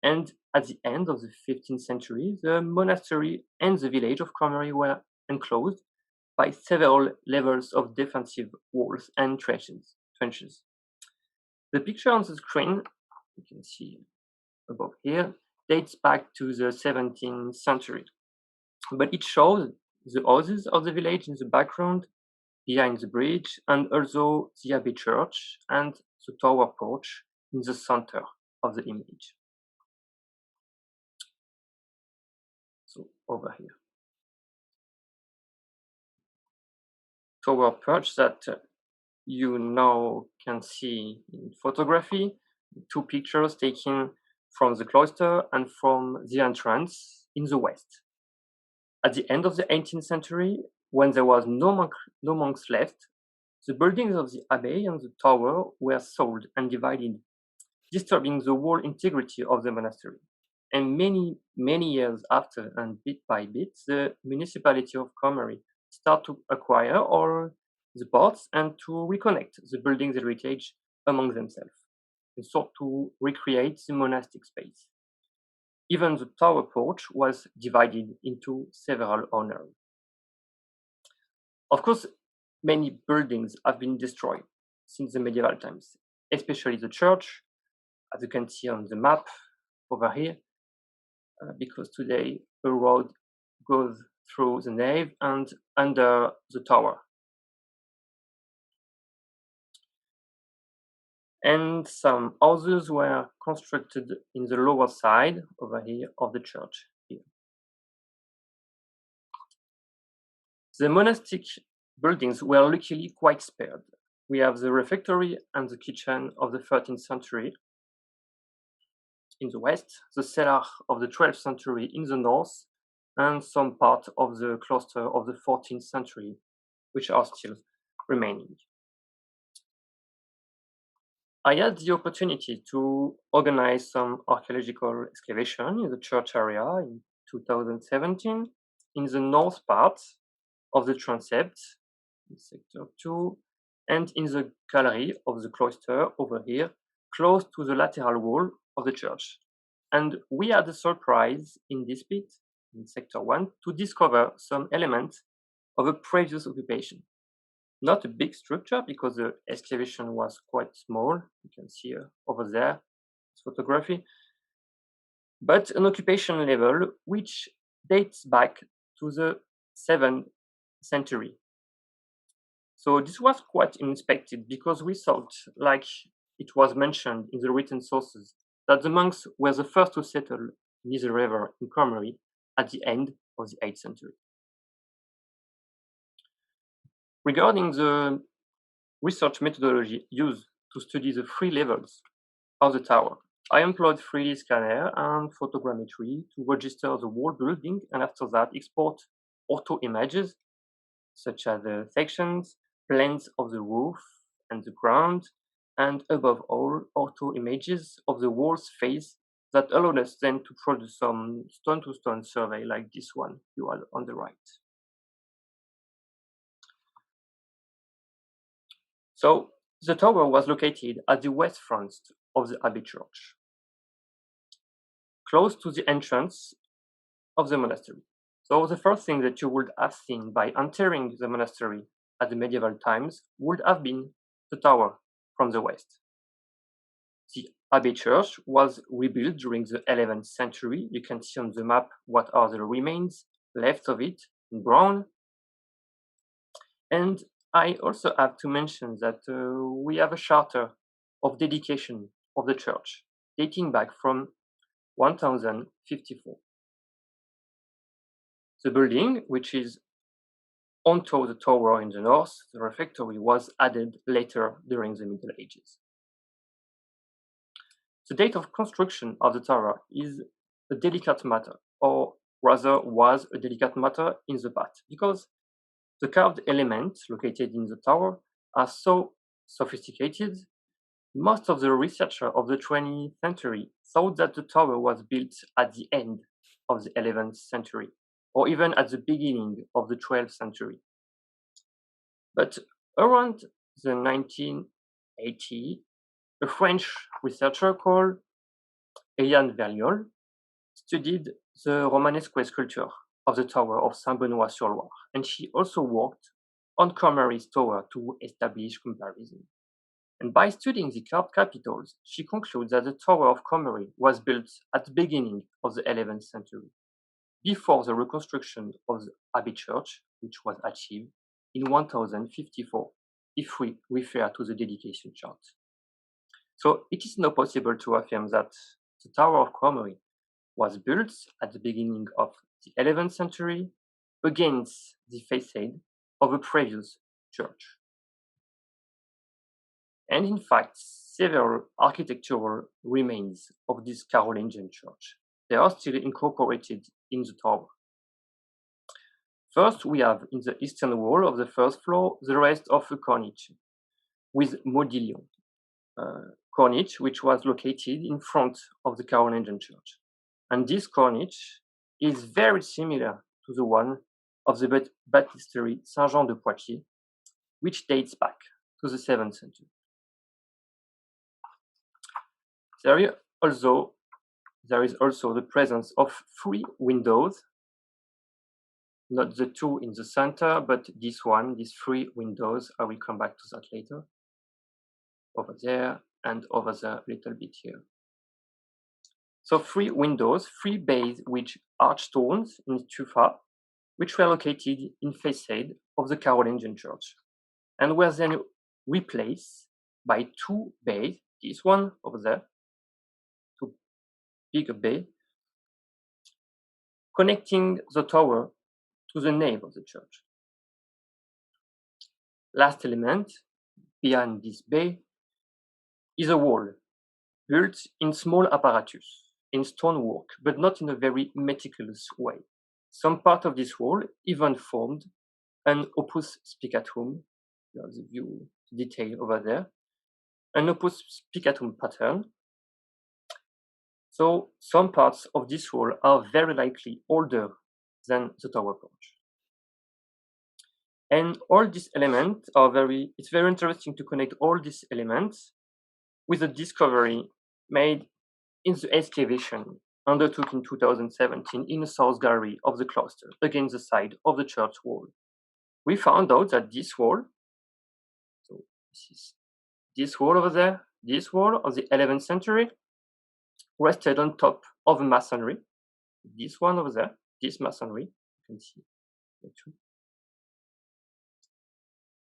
S4: And at the end of the 15th century, the monastery and the village of Cormery were enclosed by several levels of defensive walls and trenches. The picture on the screen, you can see above here, dates back to the 17th century. But it shows the houses of the village in the background, behind the bridge, and also the Abbey Church and the tower porch in the center of the image. So over here. Tower porch that you now can see in photography, two pictures taken from the cloister and from the entrance in the west. At the end of the 18th century, when there was no monks left, the buildings of the abbey and the tower were sold and divided, disturbing the whole integrity of the monastery. And many years after, and bit by bit, the municipality of Cormery started to acquire all the parts and to reconnect the building's heritage among themselves, and sought to recreate the monastic space. Even the tower porch was divided into several owners. Of course, many buildings have been destroyed since the medieval times, especially the church, as you can see on the map over here, because today a road goes through the nave and under the tower. And some houses were constructed in the lower side over here of the church here. The monastic buildings were luckily quite spared. We have the refectory and the kitchen of the 13th century in the west, the cellar of the 12th century in the north, and some part of the cloister of the 14th century, which are still remaining. I had the opportunity to organize some archaeological excavation in the church area in 2017 in the north part of the transept, in sector 2, and in the gallery of the cloister over here, close to the lateral wall of the church. And we had a surprise in this pit, in sector 1, to discover some elements of a previous occupation. Not a big structure because the excavation was quite small. You can see over there, this photography. But an occupation level which dates back to the 7th century. So this was quite unexpected because we thought, like it was mentioned in the written sources, that the monks were the first to settle near the river in Cormery at the end of the 8th century. Regarding the research methodology used to study the 3 levels of the tower, I employed 3D scanner and photogrammetry to register the whole building, and after that export ortho images such as the sections, plans of the roof and the ground, and above all, ortho images of the wall's face that allowed us then to produce some stone-to-stone survey like this one you have on the right. So the tower was located at the west front of the Abbey Church, close to the entrance of the monastery. So the first thing that you would have seen by entering the monastery at the medieval times would have been the tower from the west. The Abbey Church was rebuilt during the 11th century. You can see on the map what are the remains left of it in brown. And I also have to mention that we have a charter of dedication of the church dating back from 1054. The building, which is onto the tower in the north, the refectory, was added later during the Middle Ages. The date of construction of the tower is a delicate matter, or rather was a delicate matter in the past, because the carved elements located in the tower are so sophisticated. Most of the researchers of the 20th century thought that the tower was built at the end of the 11th century, or even at the beginning of the 12th century. But around the 1980, a French researcher called Eliane Verriol studied the Romanesque sculpture of the Tower of Saint-Benoît-sur-Loire, and she also worked on Cormery's tower to establish comparison. And by studying the carved capitals, she concludes that the Tower of Cormery was built at the beginning of the 11th century, before the reconstruction of the Abbey Church, which was achieved in 1054, if we refer to the dedication chart. So it is not possible to affirm that the Tower of Cormery was built at the beginning of the 11th century against the facade of a previous church. And in fact, several architectural remains of this Carolingian church, they are still incorporated in the tower. First, we have in the eastern wall of the first floor the rest of a cornice with modillion, cornice which was located in front of the Carolingian church. And this cornice is very similar to the one of the baptistery Saint-Jean de Poitiers, which dates back to the 7th century. There is also the presence of 3 windows, not the 2 in the center, but this one, these 3 windows. I will come back to that later. Over there and over there a little bit here. So 3 windows, 3 bays with arch stones in tufa, which were located in facade of the Carolingian church, and were then replaced by 2 bays, this one over there, 2 bigger bay, connecting the tower to the nave of the church. Last element behind this bay is a wall built in small apparatus, in stonework, but not in a very meticulous way. Some part of this wall even formed an opus spicatum. You have the view detail over there, an opus spicatum pattern. So some parts of this wall are very likely older than the tower porch. And all these elements are it's very interesting to connect all these elements with a discovery made in the excavation undertook in 2017 in the south gallery of the cloister against the side of the church wall. We found out that this wall, so this is this wall over there, this wall of the 11th century, rested on top of a masonry. This one over there, this masonry, you can see the 2.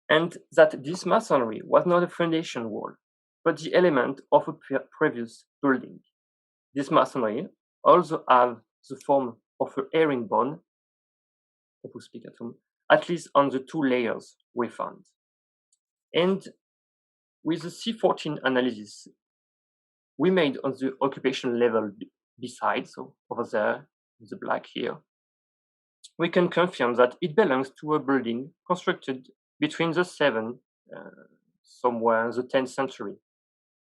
S4: And that this masonry was not a foundation wall, but the element of a previous building. This masonry also have the form of a herringbone, opus spicatum, at least on the 2 layers we found. And with the C14 analysis we made on the occupation level beside, so over there, the black here, we can confirm that it belongs to a building constructed between the 7th, somewhere in the 10th century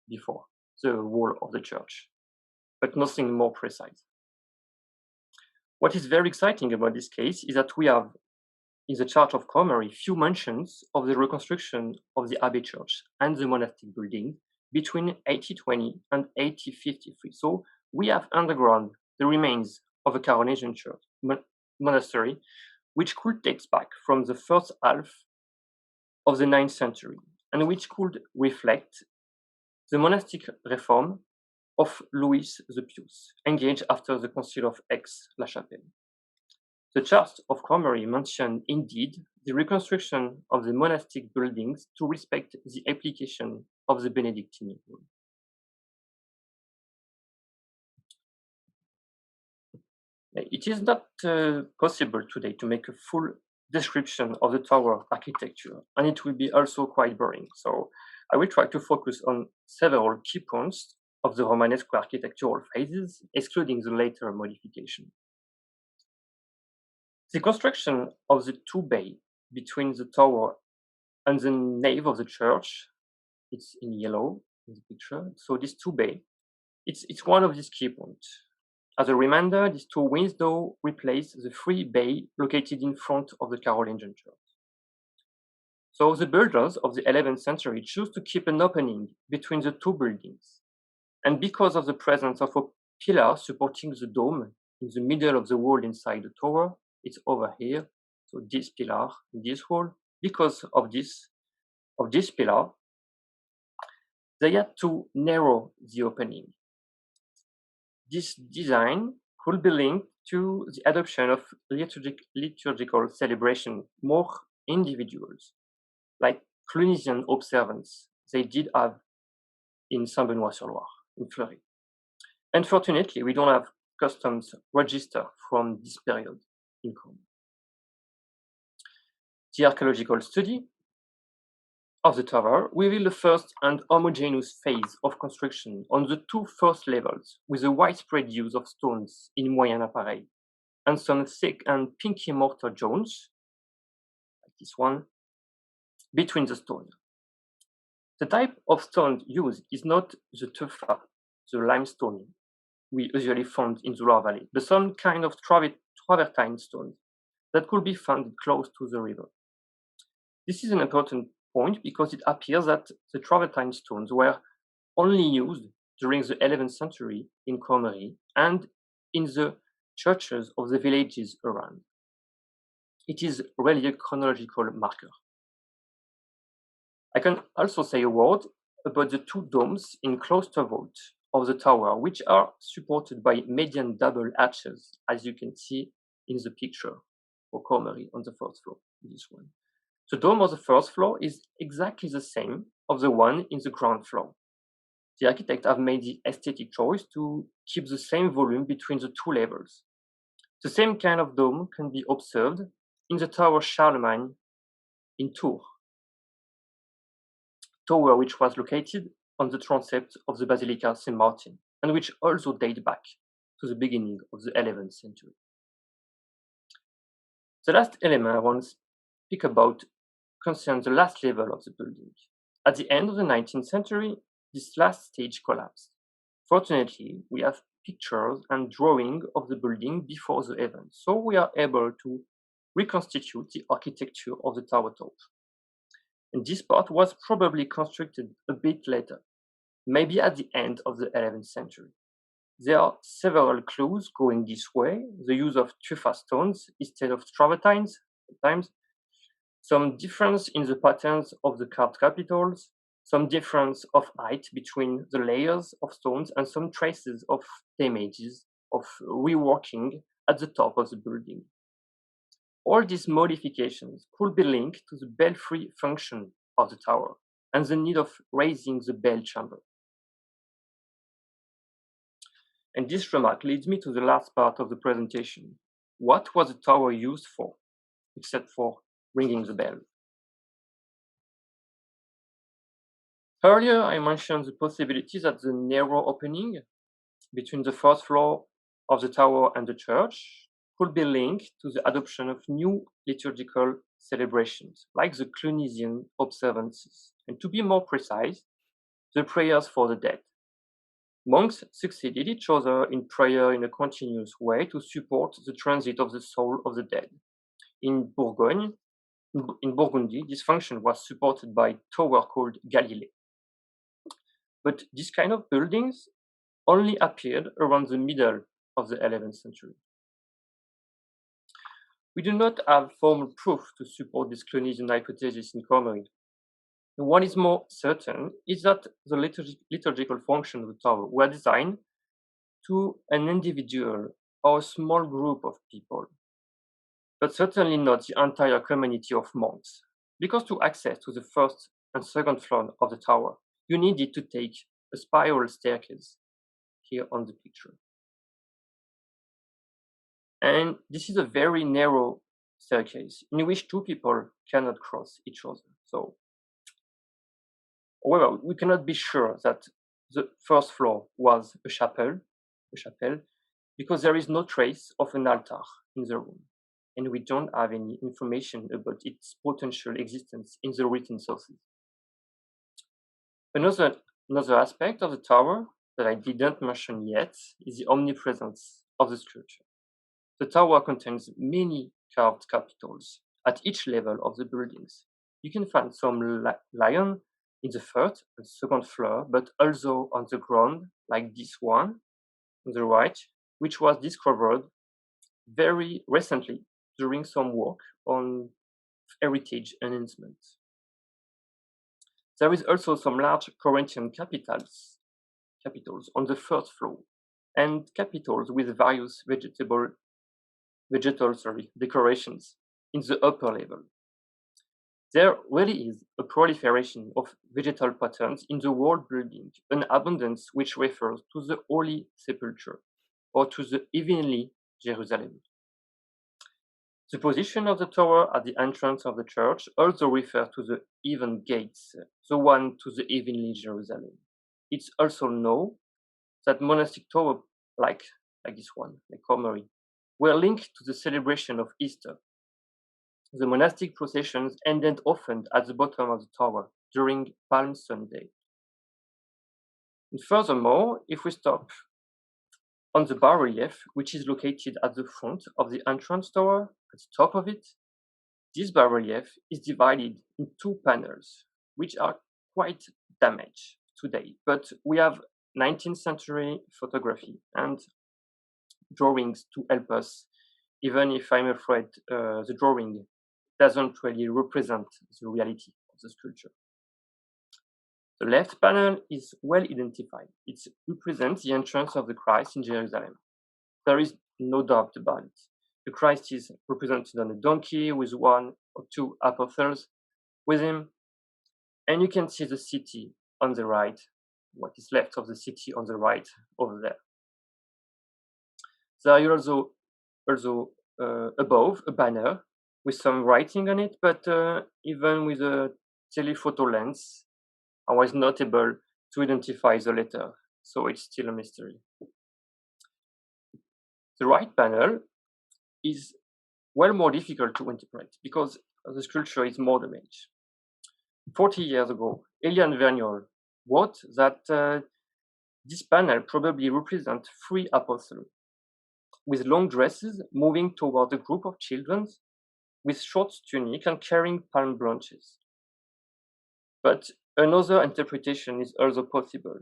S4: before the wall of the church, but nothing more precise. What is very exciting about this case is that we have, in the chart of Cormery, few mentions of the reconstruction of the Abbey Church and the monastic building between 1820 and 1853. So we have underground the remains of a Carolingian church, monastery, which could date back from the first half of the 9th century, and which could reflect the monastic reform of Louis the Pious, engaged after the Council of Aix-la-Chapelle. The chart of Cormery mentioned indeed the reconstruction of the monastic buildings to respect the application of the Benedictine rule. It is not possible today to make a full description of the tower architecture, and it will be also quite boring. So I will try to focus on several key points of the Romanesque architectural phases, excluding the later modification. The construction of the 2 bays between the tower and the nave of the church, it's in yellow in the picture. So this 2 bays, it's one of these key points. As a reminder, these 2 windows replace the 3 bays located in front of the Carolingian church. So the builders of the 11th century chose to keep an opening between the 2 buildings. And because of the presence of a pillar supporting the dome in the middle of the wall inside the tower, it's over here. So this pillar, this wall, because of this pillar, they had to narrow the opening. This design could be linked to the adoption of liturgical celebration, more individuals, like Clunisian observance they did have in Saint-Benoît-sur-Loire, in Fleury. Unfortunately, we don't have customs register from this period in Cormery. The archaeological study of the tower revealed the first and homogeneous phase of construction on the 2 first levels, with a widespread use of stones in moyen appareil and some thick and pinky mortar joints, like this one, between the stones. The type of stone used is not the tufa, the limestone we usually found in the Loire Valley, but some kind of travertine stone that could be found close to the river. This is an important point because it appears that the travertine stones were only used during the 11th century in Cormery and in the churches of the villages around. It is really a chronological marker. I can also say a word about the 2 domes in cloister vault of the tower, which are supported by median double arches, as you can see in the picture for Cormery on the 1st floor, this one. The dome of the 1st floor is exactly the same of the one in the ground floor. The architects have made the aesthetic choice to keep the same volume between the 2 levels. The same kind of dome can be observed in the Tower Charlemagne in Tours, tower which was located on the transept of the Basilica St. Martin, and which also dates back to the beginning of the 11th century. The last element I want to speak about concerns the last level of the building. At the end of the 19th century, this last stage collapsed. Fortunately, we have pictures and drawing of the building before the event, so we are able to reconstitute the architecture of the tower top. And this part was probably constructed a bit later, maybe at the end of the 11th century. There are several clues going this way: the use of tufa stones instead of travertines, sometimes, some difference in the patterns of the carved capitals, some difference of height between the layers of stones, and some traces of damages of reworking at the top of the building. All these modifications could be linked to the belfry function of the tower and the need of raising the bell chamber. And this remark leads me to the last part of the presentation. What was the tower used for, except for ringing the bell. Earlier, I mentioned the possibility that the narrow opening between the first floor of the tower and the church could be linked to the adoption of new liturgical celebrations, like the Clunisian observances, and to be more precise, the prayers for the dead. Monks succeeded each other in prayer in a continuous way to support the transit of the soul of the dead. In Burgundy, this function was supported by a tower called Galilée. But this kind of buildings only appeared around the middle of the 11th century. We do not have formal proof to support this Clunisian hypothesis in Cormery. What is more certain is that the liturgical functions of the tower were designed to an individual or a small group of people, but certainly not the entire community of monks, because to access to the first and second floor of the tower, you needed to take a spiral staircase here on the picture. And this is a very narrow staircase in which two people cannot cross each other. So, however, we cannot be sure that the first floor was a chapel, because there is no trace of an altar in the room, and we don't have any information about its potential existence in the written sources. Another aspect of the tower that I didn't mention yet is the omnipresence of the sculpture. The tower contains many carved capitals at each level of the buildings. You can find some lion in the first and second floor, but also on the ground, like this one on the right, which was discovered very recently during some work on heritage enhancement. There is also some large Corinthian capitals on the first floor, and capitals with various vegetal decorations in the upper level. There really is a proliferation of vegetal patterns in the whole building, an abundance which refers to the Holy Sepulchre or to the Heavenly Jerusalem. The position of the tower at the entrance of the church also refers to the Heaven Gates, the one to the Heavenly Jerusalem. It's also known that monastic towers like this one, like Cormery, were linked to the celebration of Easter. The monastic processions ended often at the bottom of the tower during Palm Sunday. And furthermore, if we stop on the bas-relief, which is located at the front of the entrance tower, at the top of it, this bas-relief is divided in two panels, which are quite damaged today. But we have 19th century photography and drawings to help us, even if I'm afraid the drawing doesn't really represent the reality of the sculpture. The left panel is well identified. It represents the entrance of the Christ in Jerusalem. There is no doubt about it. The Christ is represented on a donkey with one or two apostles with him. And you can see the city on the right, what is left of the city on the right over there. There is also above a banner with some writing on it, but even with a telephoto lens, I was not able to identify the letter, so it's still a mystery. The right panel is well more difficult to interpret because the sculpture is more damaged. 40 years ago, Elian Verniol wrote that this panel probably represents 3 apostles with long dresses moving toward a group of children with short tunic and carrying palm branches. But another interpretation is also possible.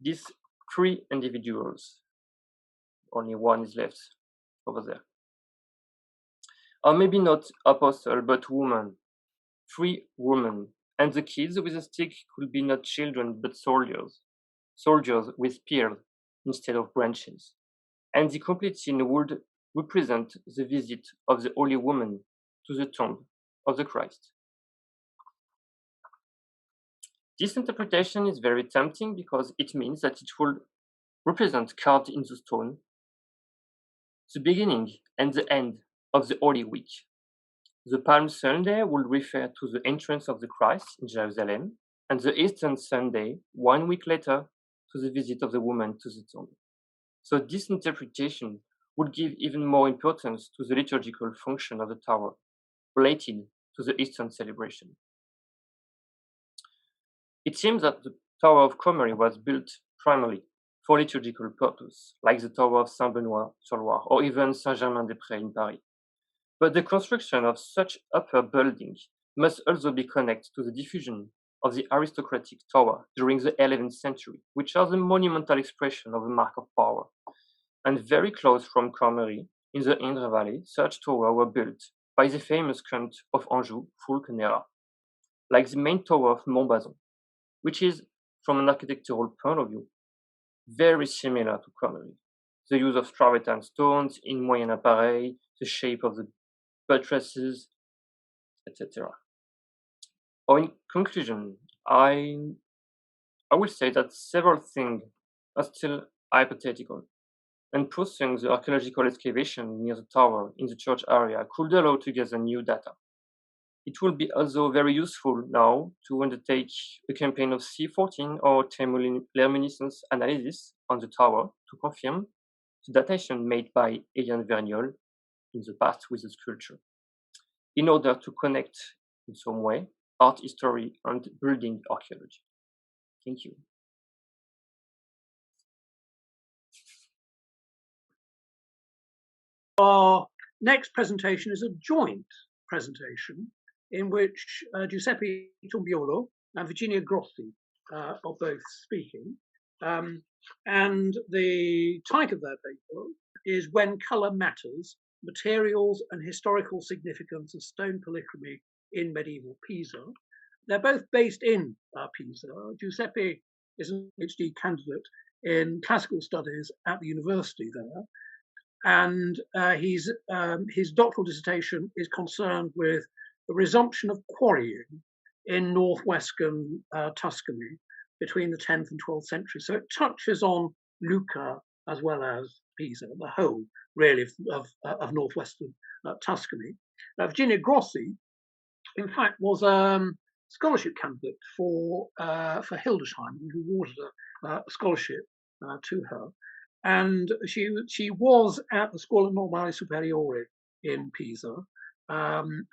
S4: These 3 individuals, only one is left over there, are maybe not apostles but women, 3 women, and the kids with a stick could be not children but soldiers with spears instead of branches. And the complete scene would represent the visit of the Holy Woman to the tomb of the Christ. This interpretation is very tempting because it means that it will represent carved in the stone the beginning and the end of the Holy Week, The Palm Sunday would refer to the entrance of the Christ in Jerusalem, and the Easter Sunday, 1 week later, to the visit of the woman to the tomb. So this interpretation would give even more importance to the liturgical function of the tower, related to the Eastern celebration. It seems that the Tower of Cormery was built primarily for liturgical purpose, like the Tower of Saint-Benoît-sur-Loire or even Saint-Germain-des-Prés in Paris. But the construction of such upper buildings must also be connected to the diffusion of the aristocratic tower during the 11th century, which are the monumental expression of a mark of power. And very close from Cormery, in the Indre Valley, such towers were built by the famous Count of Anjou, Fulk-Nera, like the main tower of Montbazon, which is, from an architectural point of view, very similar to Cormery. The use of travertine stones in moyen appareil, the shape of the buttresses, etc. Or in conclusion, I will say that several things are still hypothetical, and pursuing the archaeological excavation near the tower in the church area could allow to gather new data. It will be also very useful now to undertake a campaign of C14 or thermoluminescence analysis on the tower to confirm the datation made by Eliane Vergnol in the past with the sculpture, in order to connect in some way art history and building archaeology. Thank you.
S1: Our next presentation is a joint presentation in which Giuseppe Tumbiolo and Virginia Grossi are both speaking. And the title of their paper is When Colour Matters, Materials and Historical Significance of Stone Polychromy in Medieval Pisa. They're both based in Pisa. Giuseppe is a PhD candidate in classical studies at the university there. And his doctoral dissertation is concerned with the resumption of quarrying in northwestern Tuscany between the 10th and 12th century. So it touches on Lucca as well as Pisa, the whole really of northwestern Tuscany. Virginia Grossi, in fact, was a scholarship candidate for Hildesheim, who awarded a scholarship to her. And she was at the Scuola Normale Superiore in Pisa,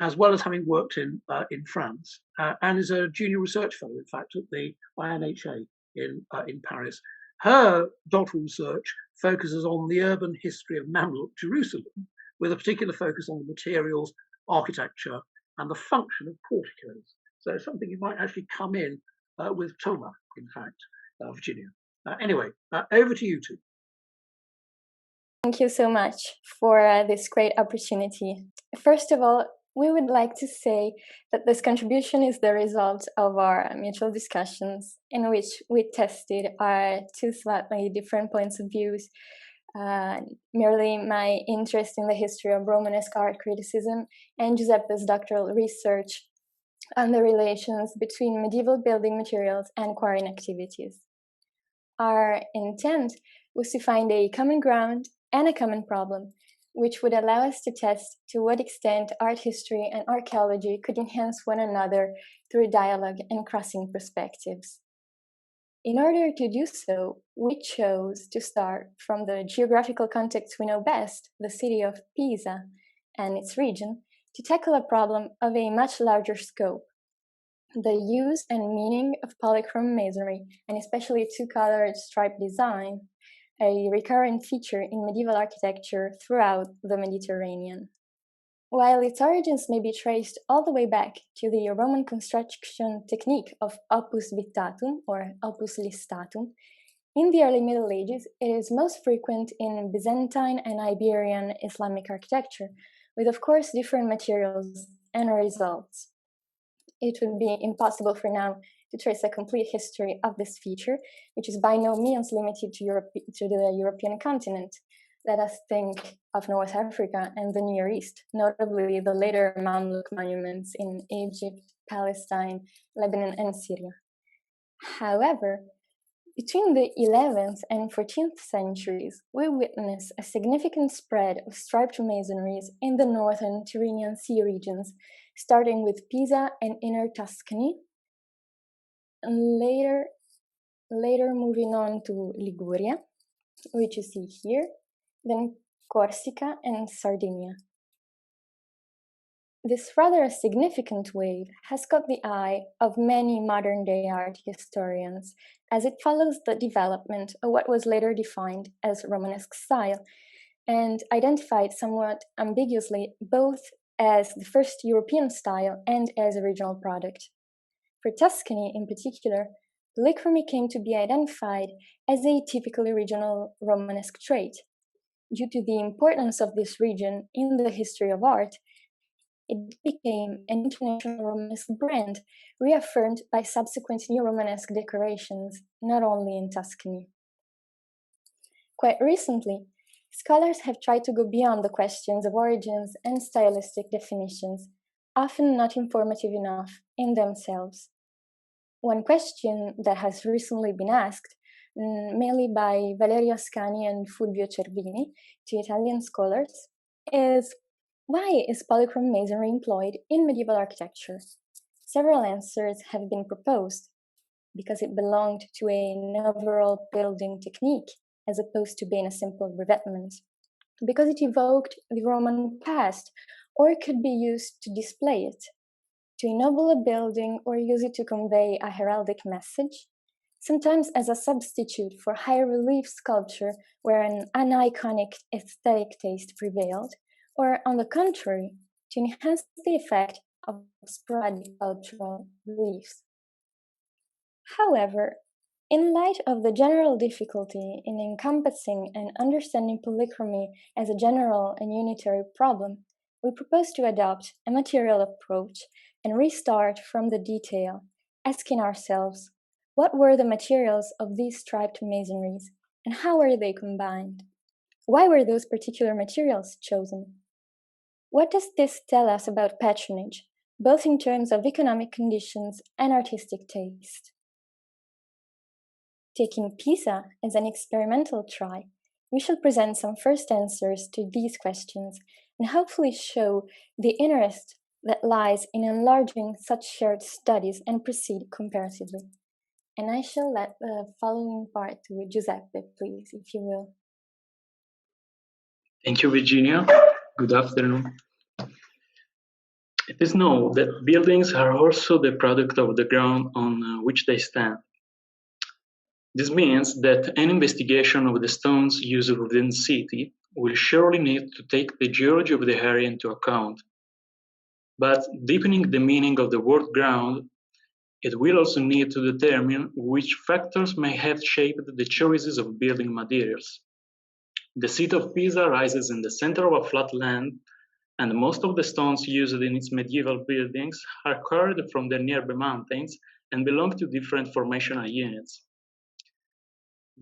S1: as well as having worked in France, and is a junior research fellow, in fact, at the INHA in Paris. Her doctoral research focuses on the urban history of Mamluk Jerusalem, with a particular focus on the materials, architecture, and the function of porticos. So it's something you might actually come in with Toma, in fact, Virginia. Anyway, over to you two.
S5: Thank you so much for this great opportunity. First of all, we would like to say that this contribution is the result of our mutual discussions in which we tested our two slightly different points of views. Merely my interest in the history of Romanesque art criticism and Giuseppe's doctoral research on the relations between medieval building materials and quarrying activities. Our intent was to find a common ground and a common problem, which would allow us to test to what extent art history and archaeology could enhance one another through dialogue and crossing perspectives. In order to do so, we chose to start from the geographical context we know best, the city of Pisa and its region, to tackle a problem of a much larger scope: the use and meaning of polychrome masonry, and especially two-colored stripe design, a recurrent feature in medieval architecture throughout the Mediterranean. While its origins may be traced all the way back to the Roman construction technique of opus vittatum or opus listatum, in the early Middle Ages it is most frequent in Byzantine and Iberian Islamic architecture, with of course different materials and results. It would be impossible for now to trace a complete history of this feature, which is by no means limited to the European continent. Let us think of North Africa and the Near East, notably the later Mamluk monuments in Egypt, Palestine, Lebanon, and Syria. However, Between the 11th and 14th centuries, we witness a significant spread of striped masonries in the northern Tyrrhenian Sea regions, starting with Pisa and Inner Tuscany, and later moving on to Liguria, which you see here, then Corsica and Sardinia. This rather significant wave has caught the eye of many modern-day art historians, as it follows the development of what was later defined as Romanesque style, and identified somewhat ambiguously both as the first European style and as a regional product. For Tuscany in particular, polychromy came to be identified as a typically regional Romanesque trait. Due to the importance of this region in the history of art, it became an international Romanesque brand, reaffirmed by subsequent Neo-Romanesque decorations, not only in Tuscany. Quite recently, scholars have tried to go beyond the questions of origins and stylistic definitions, often not informative enough in themselves. One question that has recently been asked, mainly by Valerio Ascani and Fulvio Cervini, two Italian scholars, is: why is polychrome masonry employed in medieval architecture? Several answers have been proposed. Because it belonged to an overall building technique, as opposed to being a simple revetment. Because it evoked the Roman past, or could be used to display it, to ennoble a building or use it to convey a heraldic message, sometimes as a substitute for high relief sculpture where an uniconic aesthetic taste prevailed, or on the contrary, to enhance the effect of sporadic cultural reliefs. However, in light of the general difficulty in encompassing and understanding polychromy as a general and unitary problem, we propose to adopt a material approach and restart from the detail, asking ourselves, what were the materials of these striped masonries, and how were they combined? Why were those particular materials chosen? What does this tell us about patronage, both in terms of economic conditions and artistic taste? Taking Pisa as an experimental try, we shall present some first answers to these questions and hopefully show the interest that lies in enlarging such shared studies and proceed comparatively. And I shall let the following part to Giuseppe, please, if you will.
S6: Thank you, Virginia. Good afternoon. It is known that buildings are also the product of the ground on which they stand. This means that an investigation of the stones used within the city will surely need to take the geology of the area into account. But deepening the meaning of the word ground, it will also need to determine which factors may have shaped the choices of building materials. The city of Pisa rises in the center of a flat land, and most of the stones used in its medieval buildings are carried from the nearby mountains and belong to different formational units.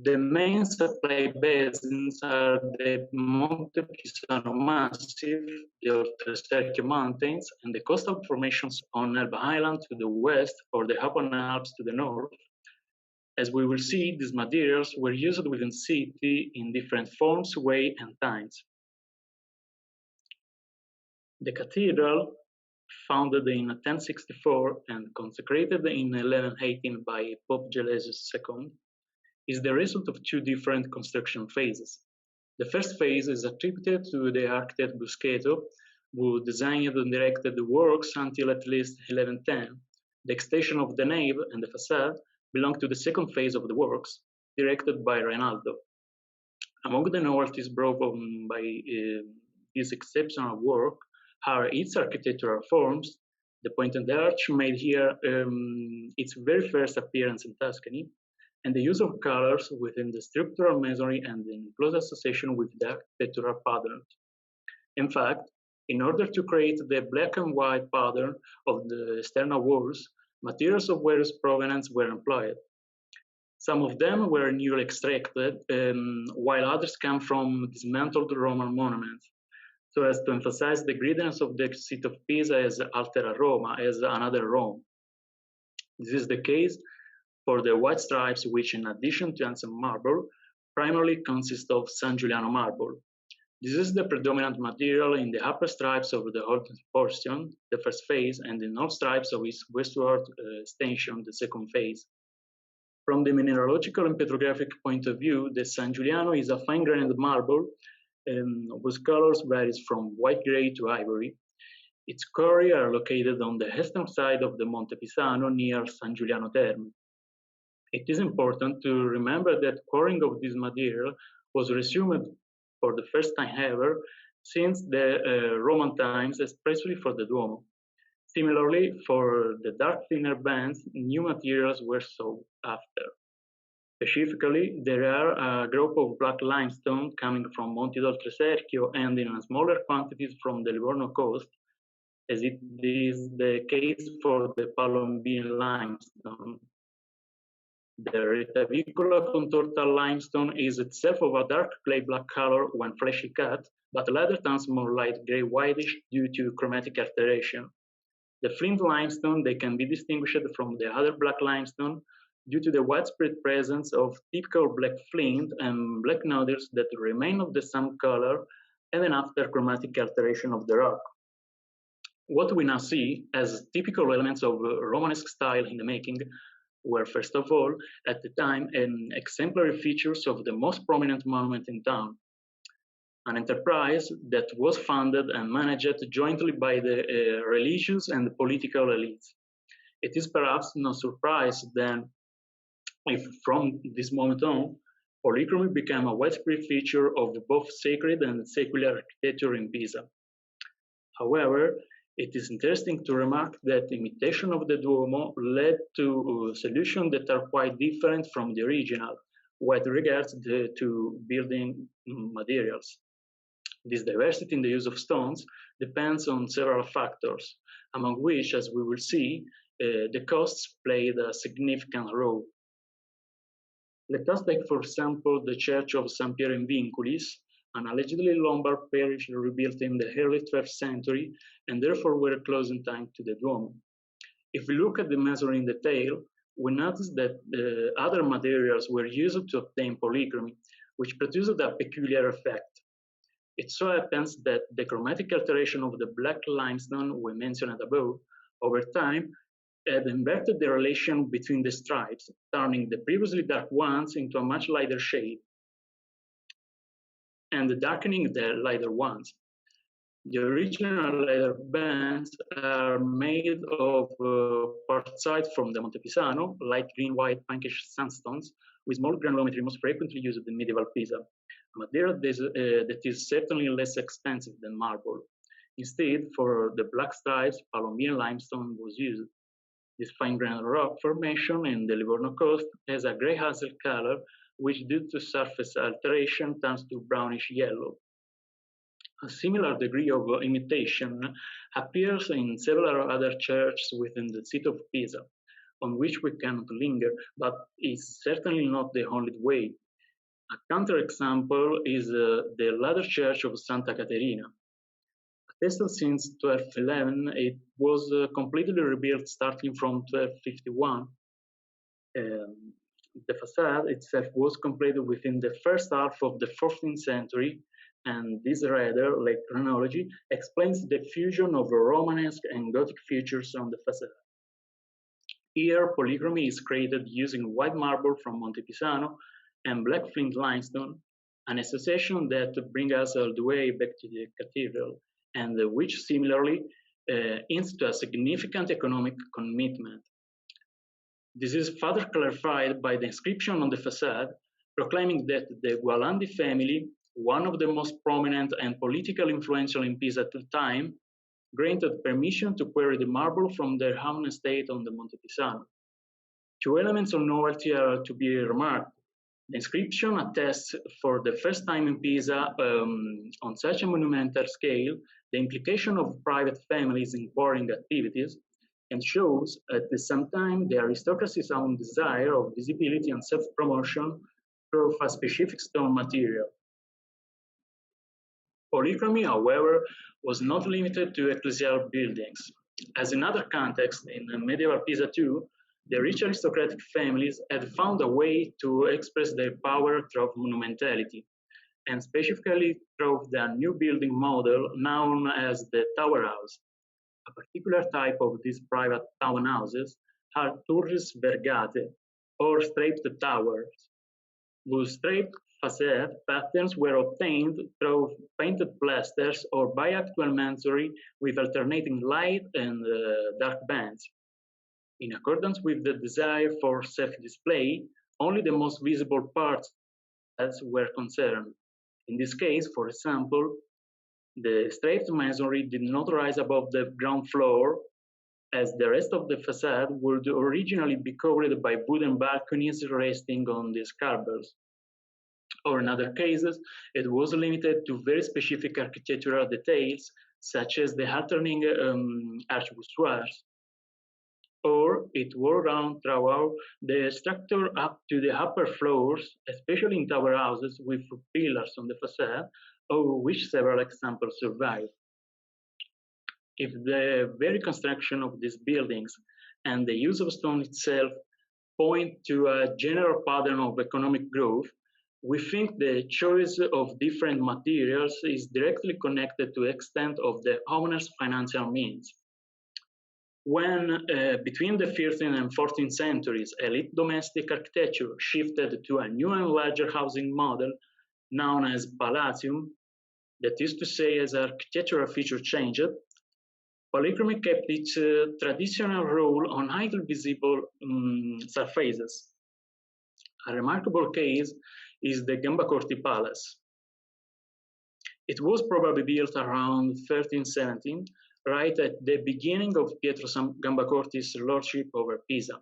S6: The main supply basins are the Montefiascone Massif, the Horti Mountains, and the coastal formations on Elba Island to the west or the Apennine Alps to the north. As we will see, these materials were used within the city in different forms, ways, and times. The cathedral, founded in 1064 and consecrated in 1118 by Pope Gelasius II, is the result of two different construction phases. The first phase is attributed to the architect Busqueto, who designed and directed the works until at least 1110. The extension of the nave and the facade belong to the second phase of the works, directed by Reinaldo. Among the novelties brought by this exceptional work are its architectural forms. The pointed arch made here its very first appearance in Tuscany, and the use of colors within the structural masonry and in close association with the architectural pattern. In fact, in order to create the black and white pattern of the external walls, materials of various provenance were employed. Some of them were newly extracted, while others come from dismantled Roman monuments, so as to emphasize the greatness of the city of Pisa as Altera Roma, as another Rome. This is the case for the white stripes, which in addition to handsome marble, primarily consist of San Giuliano marble. This is the predominant material in the upper stripes of the Horti portion, the first phase, and the north stripes of its westward extension, the second phase. From the mineralogical and petrographic point of view, the San Giuliano is a fine-grained marble whose colors varies from white gray to ivory. Its quarry are located on the eastern side of the Monte Pisano near San Giuliano Terme. It is important to remember that quarrying of this material was resumed for the first time ever since the Roman times, especially for the Duomo. Similarly, for the dark thinner bands, new materials were sought after. Specifically, there are a group of black limestone coming from Monte d'Oltreserchio and in smaller quantities from the Livorno coast, as it is the case for the Palatine limestone. The Retavicola contorta limestone is itself of a dark clay black color when freshly cut, but later turns more light gray whitish due to chromatic alteration. The flint limestone, they can be distinguished from the other black limestone due to the widespread presence of typical black flint and black nodules that remain of the same color even after chromatic alteration of the rock. What we now see as typical elements of Romanesque style in the making were, first of all, at the time, exemplary features of the most prominent monument in town, an enterprise that was funded and managed jointly by the religious and political elites. It is perhaps no surprise then if from this moment on, polychromy became a widespread feature of both sacred and secular architecture in Pisa. However, it is interesting to remark that imitation of the Duomo led to solutions that are quite different from the original with regards to building materials. This diversity in the use of stones depends on several factors, among which, as we will see, the costs played a significant role. Let us take, for example, the church of San Piero in Vinculis, an allegedly Lombard parish rebuilt in the early 12th century and therefore were close in time to the Duomo. If we look at the measuring detail, we notice that other materials were used to obtain polychromy, which produced a peculiar effect. It so happens that the chromatic alteration of the black limestone we mentioned above, over time, had inverted the relation between the stripes, turning the previously dark ones into a much lighter shade, and darkening the lighter ones. The original lighter bands are made of quartzite from the Monte Pisano, light green, white, pinkish sandstones, with small granulometry most frequently used in medieval Pisa, a material that is certainly less expensive than marble. Instead, for the black stripes, Palatine limestone was used. This fine-grained rock formation in the Livorno coast has a gray hazel color, which due to surface alteration turns to brownish yellow. A similar degree of imitation appears in several other churches within the city of Pisa, on which we cannot linger, but is certainly not the only way. A counterexample is the latter church of Santa Caterina. Attested since 1211, it was completely rebuilt starting from 1251. The facade itself was completed within the first half of the 14th century, and this rather late chronology explains the fusion of Romanesque and Gothic features on the facade. Here, polychromy is created using white marble from Monte Pisano and black flint limestone, an association that brings us all the way back to the cathedral, and which similarly hints to a significant economic commitment. This is further clarified by the inscription on the facade, proclaiming that the Gualandi family, one of the most prominent and politically influential in Pisa at the time, granted permission to quarry the marble from their own estate on the Monte Pisano. Two elements of novelty are to be remarked. The inscription attests for the first time in Pisa, on such a monumental scale, the implication of private families in quarrying activities, and shows at the same time the aristocracy's own desire of visibility and self-promotion through a specific stone material. Polychromy, however, was not limited to ecclesial buildings. As in other contexts in medieval Pisa too, The rich aristocratic families had found a way to express their power through monumentality, and specifically through the new building model known as the tower house. A particular type of these private townhouses are torres vergate, or striped towers, whose striped facade patterns were obtained through painted plasters or by actual masonry with alternating light and dark bands. In accordance with the desire for self-display, only the most visible parts were concerned. In this case, for example, the striped masonry did not rise above the ground floor, as the rest of the facade would originally be covered by wooden balconies resting on these corbels. Or in other cases, it was limited to very specific architectural details, such as the alternating archvoussoirs. Or it wore around throughout the structure up to the upper floors, especially in tower houses with pillars on the facade, of which several examples survive. If the very construction of these buildings and the use of stone itself point to a general pattern of economic growth, we think the choice of different materials is directly connected to the extent of the owner's financial means. When between the 13th and 14th centuries, elite domestic architecture shifted to a new and larger housing model known as palatium, that is to say, as architectural feature changed, polychromy kept its traditional role on highly visible surfaces. A remarkable case is the Gambacorti Palace. It was probably built around 1317, right at the beginning of Pietro Gambacorti's lordship over Pisa.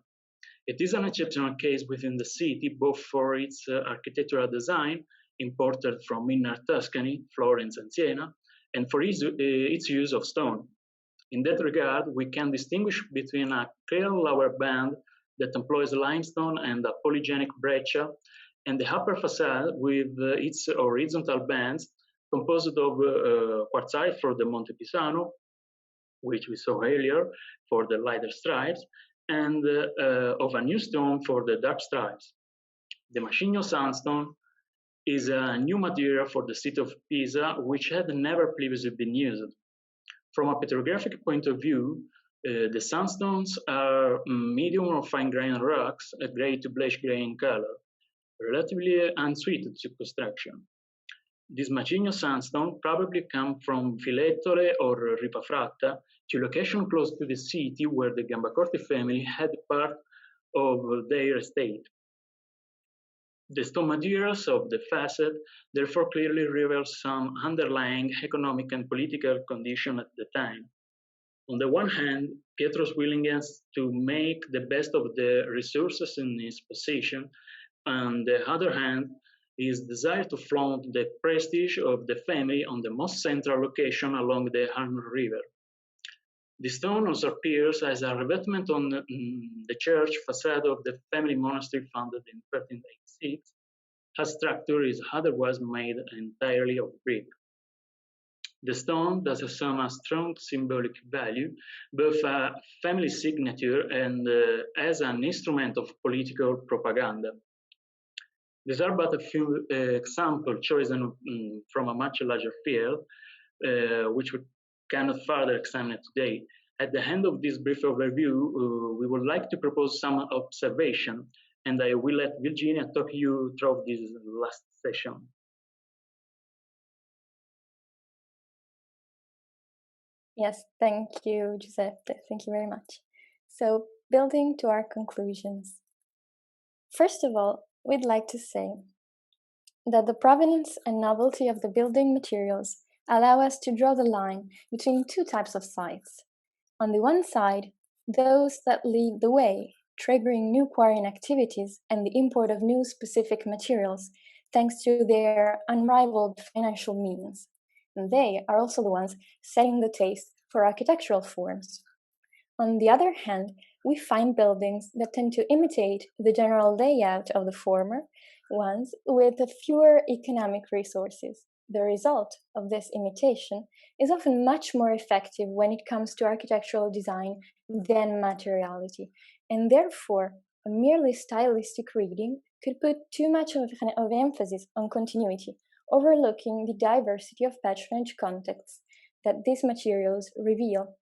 S6: It is an exceptional case within the city, both for its architectural design, imported from inner Tuscany, Florence, and Siena, and for its use of stone. In that regard, we can distinguish between a clear lower band that employs limestone and a polygenic breccia, and the upper facade with its horizontal bands composed of quartzite for the Montefiascone, which we saw earlier for the lighter stripes, and of a new stone for the dark stripes. The Macigno sandstone is a new material for the city of Pisa, which had never previously been used. From a petrographic point of view, the sandstones are medium or fine-grained rocks, gray to bluish-gray in color, relatively unsuited to construction. This Macigno sandstone probably come from Filettole or Ripafratta, to location close to the city where the Gambacorti family had part of their estate. The stone materials of the facade therefore clearly reveal some underlying economic and political condition at the time. On the one hand, Pietro's willingness to make the best of the resources in his possession, on the other hand, his desire to flaunt the prestige of the family on the most central location along the Arno River. The stone also appears as a revetment on the church facade of the family monastery founded in 1386, as structure is otherwise made entirely of brick. The stone does assume a strong symbolic value, both a family signature and as an instrument of political propaganda. These are but a few examples chosen from a much larger field, which we cannot further examine today. At the end of this brief overview, we would like to propose some observation, and I will let Virginia talk you through this last session.
S5: Yes, thank you, Giuseppe. Thank you very much. So, building to our conclusions. First of all, we'd like to say that the provenance and novelty of the building materials allow us to draw the line between two types of sites. On the one side, those that lead the way, triggering new quarrying activities and the import of new specific materials, thanks to their unrivaled financial means. And they are also the ones setting the taste for architectural forms. On the other hand, we find buildings that tend to imitate the general layout of the former ones with fewer economic resources. The result of this imitation is often much more effective when it comes to architectural design than materiality, and therefore a merely stylistic reading could put too much of emphasis on continuity, overlooking the diversity of patronage contexts that these materials reveal.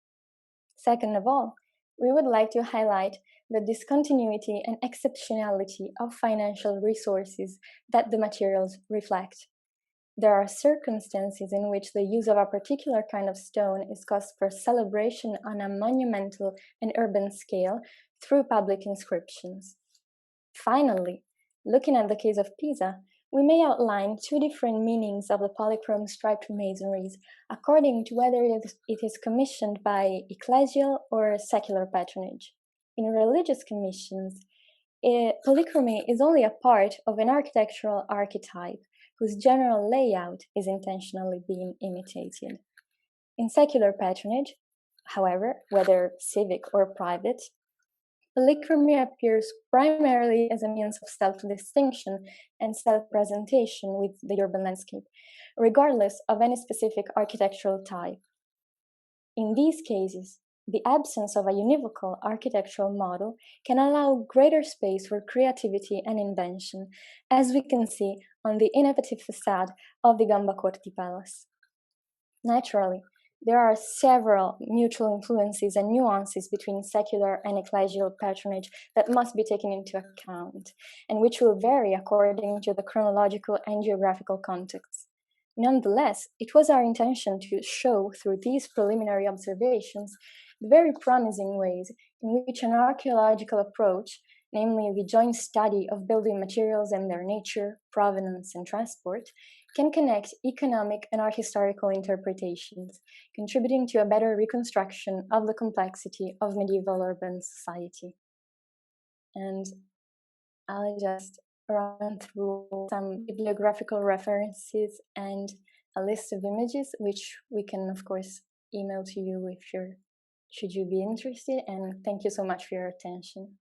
S5: Second of all, we would like to highlight the discontinuity and exceptionality of financial resources that the materials reflect. There are circumstances in which the use of a particular kind of stone is caused for celebration on a monumental and urban scale through public inscriptions. Finally, looking at the case of Pisa, we may outline two different meanings of the polychrome striped masonries according to whether it is commissioned by ecclesial or secular patronage. In religious commissions, polychromy is only a part of an architectural archetype whose general layout is intentionally being imitated. In secular patronage, however, whether civic or private, polychromy appears primarily as a means of self-distinction and self-presentation with the urban landscape, regardless of any specific architectural type. In these cases, the absence of a univocal architectural model can allow greater space for creativity and invention, as we can see on the innovative facade of the Gamba Corti Palace. Naturally, there are several mutual influences and nuances between secular and ecclesial patronage that must be taken into account, and which will vary according to the chronological and geographical context. Nonetheless, it was our intention to show through these preliminary observations the very promising ways in which an archaeological approach, namely the joint study of building materials and their nature, provenance, and transport, can connect economic and art historical interpretations, contributing to a better reconstruction of the complexity of medieval urban society. And I'll just run through some bibliographical references and a list of images, which we can, of course, email to you if should you be interested. And thank you so much for your attention.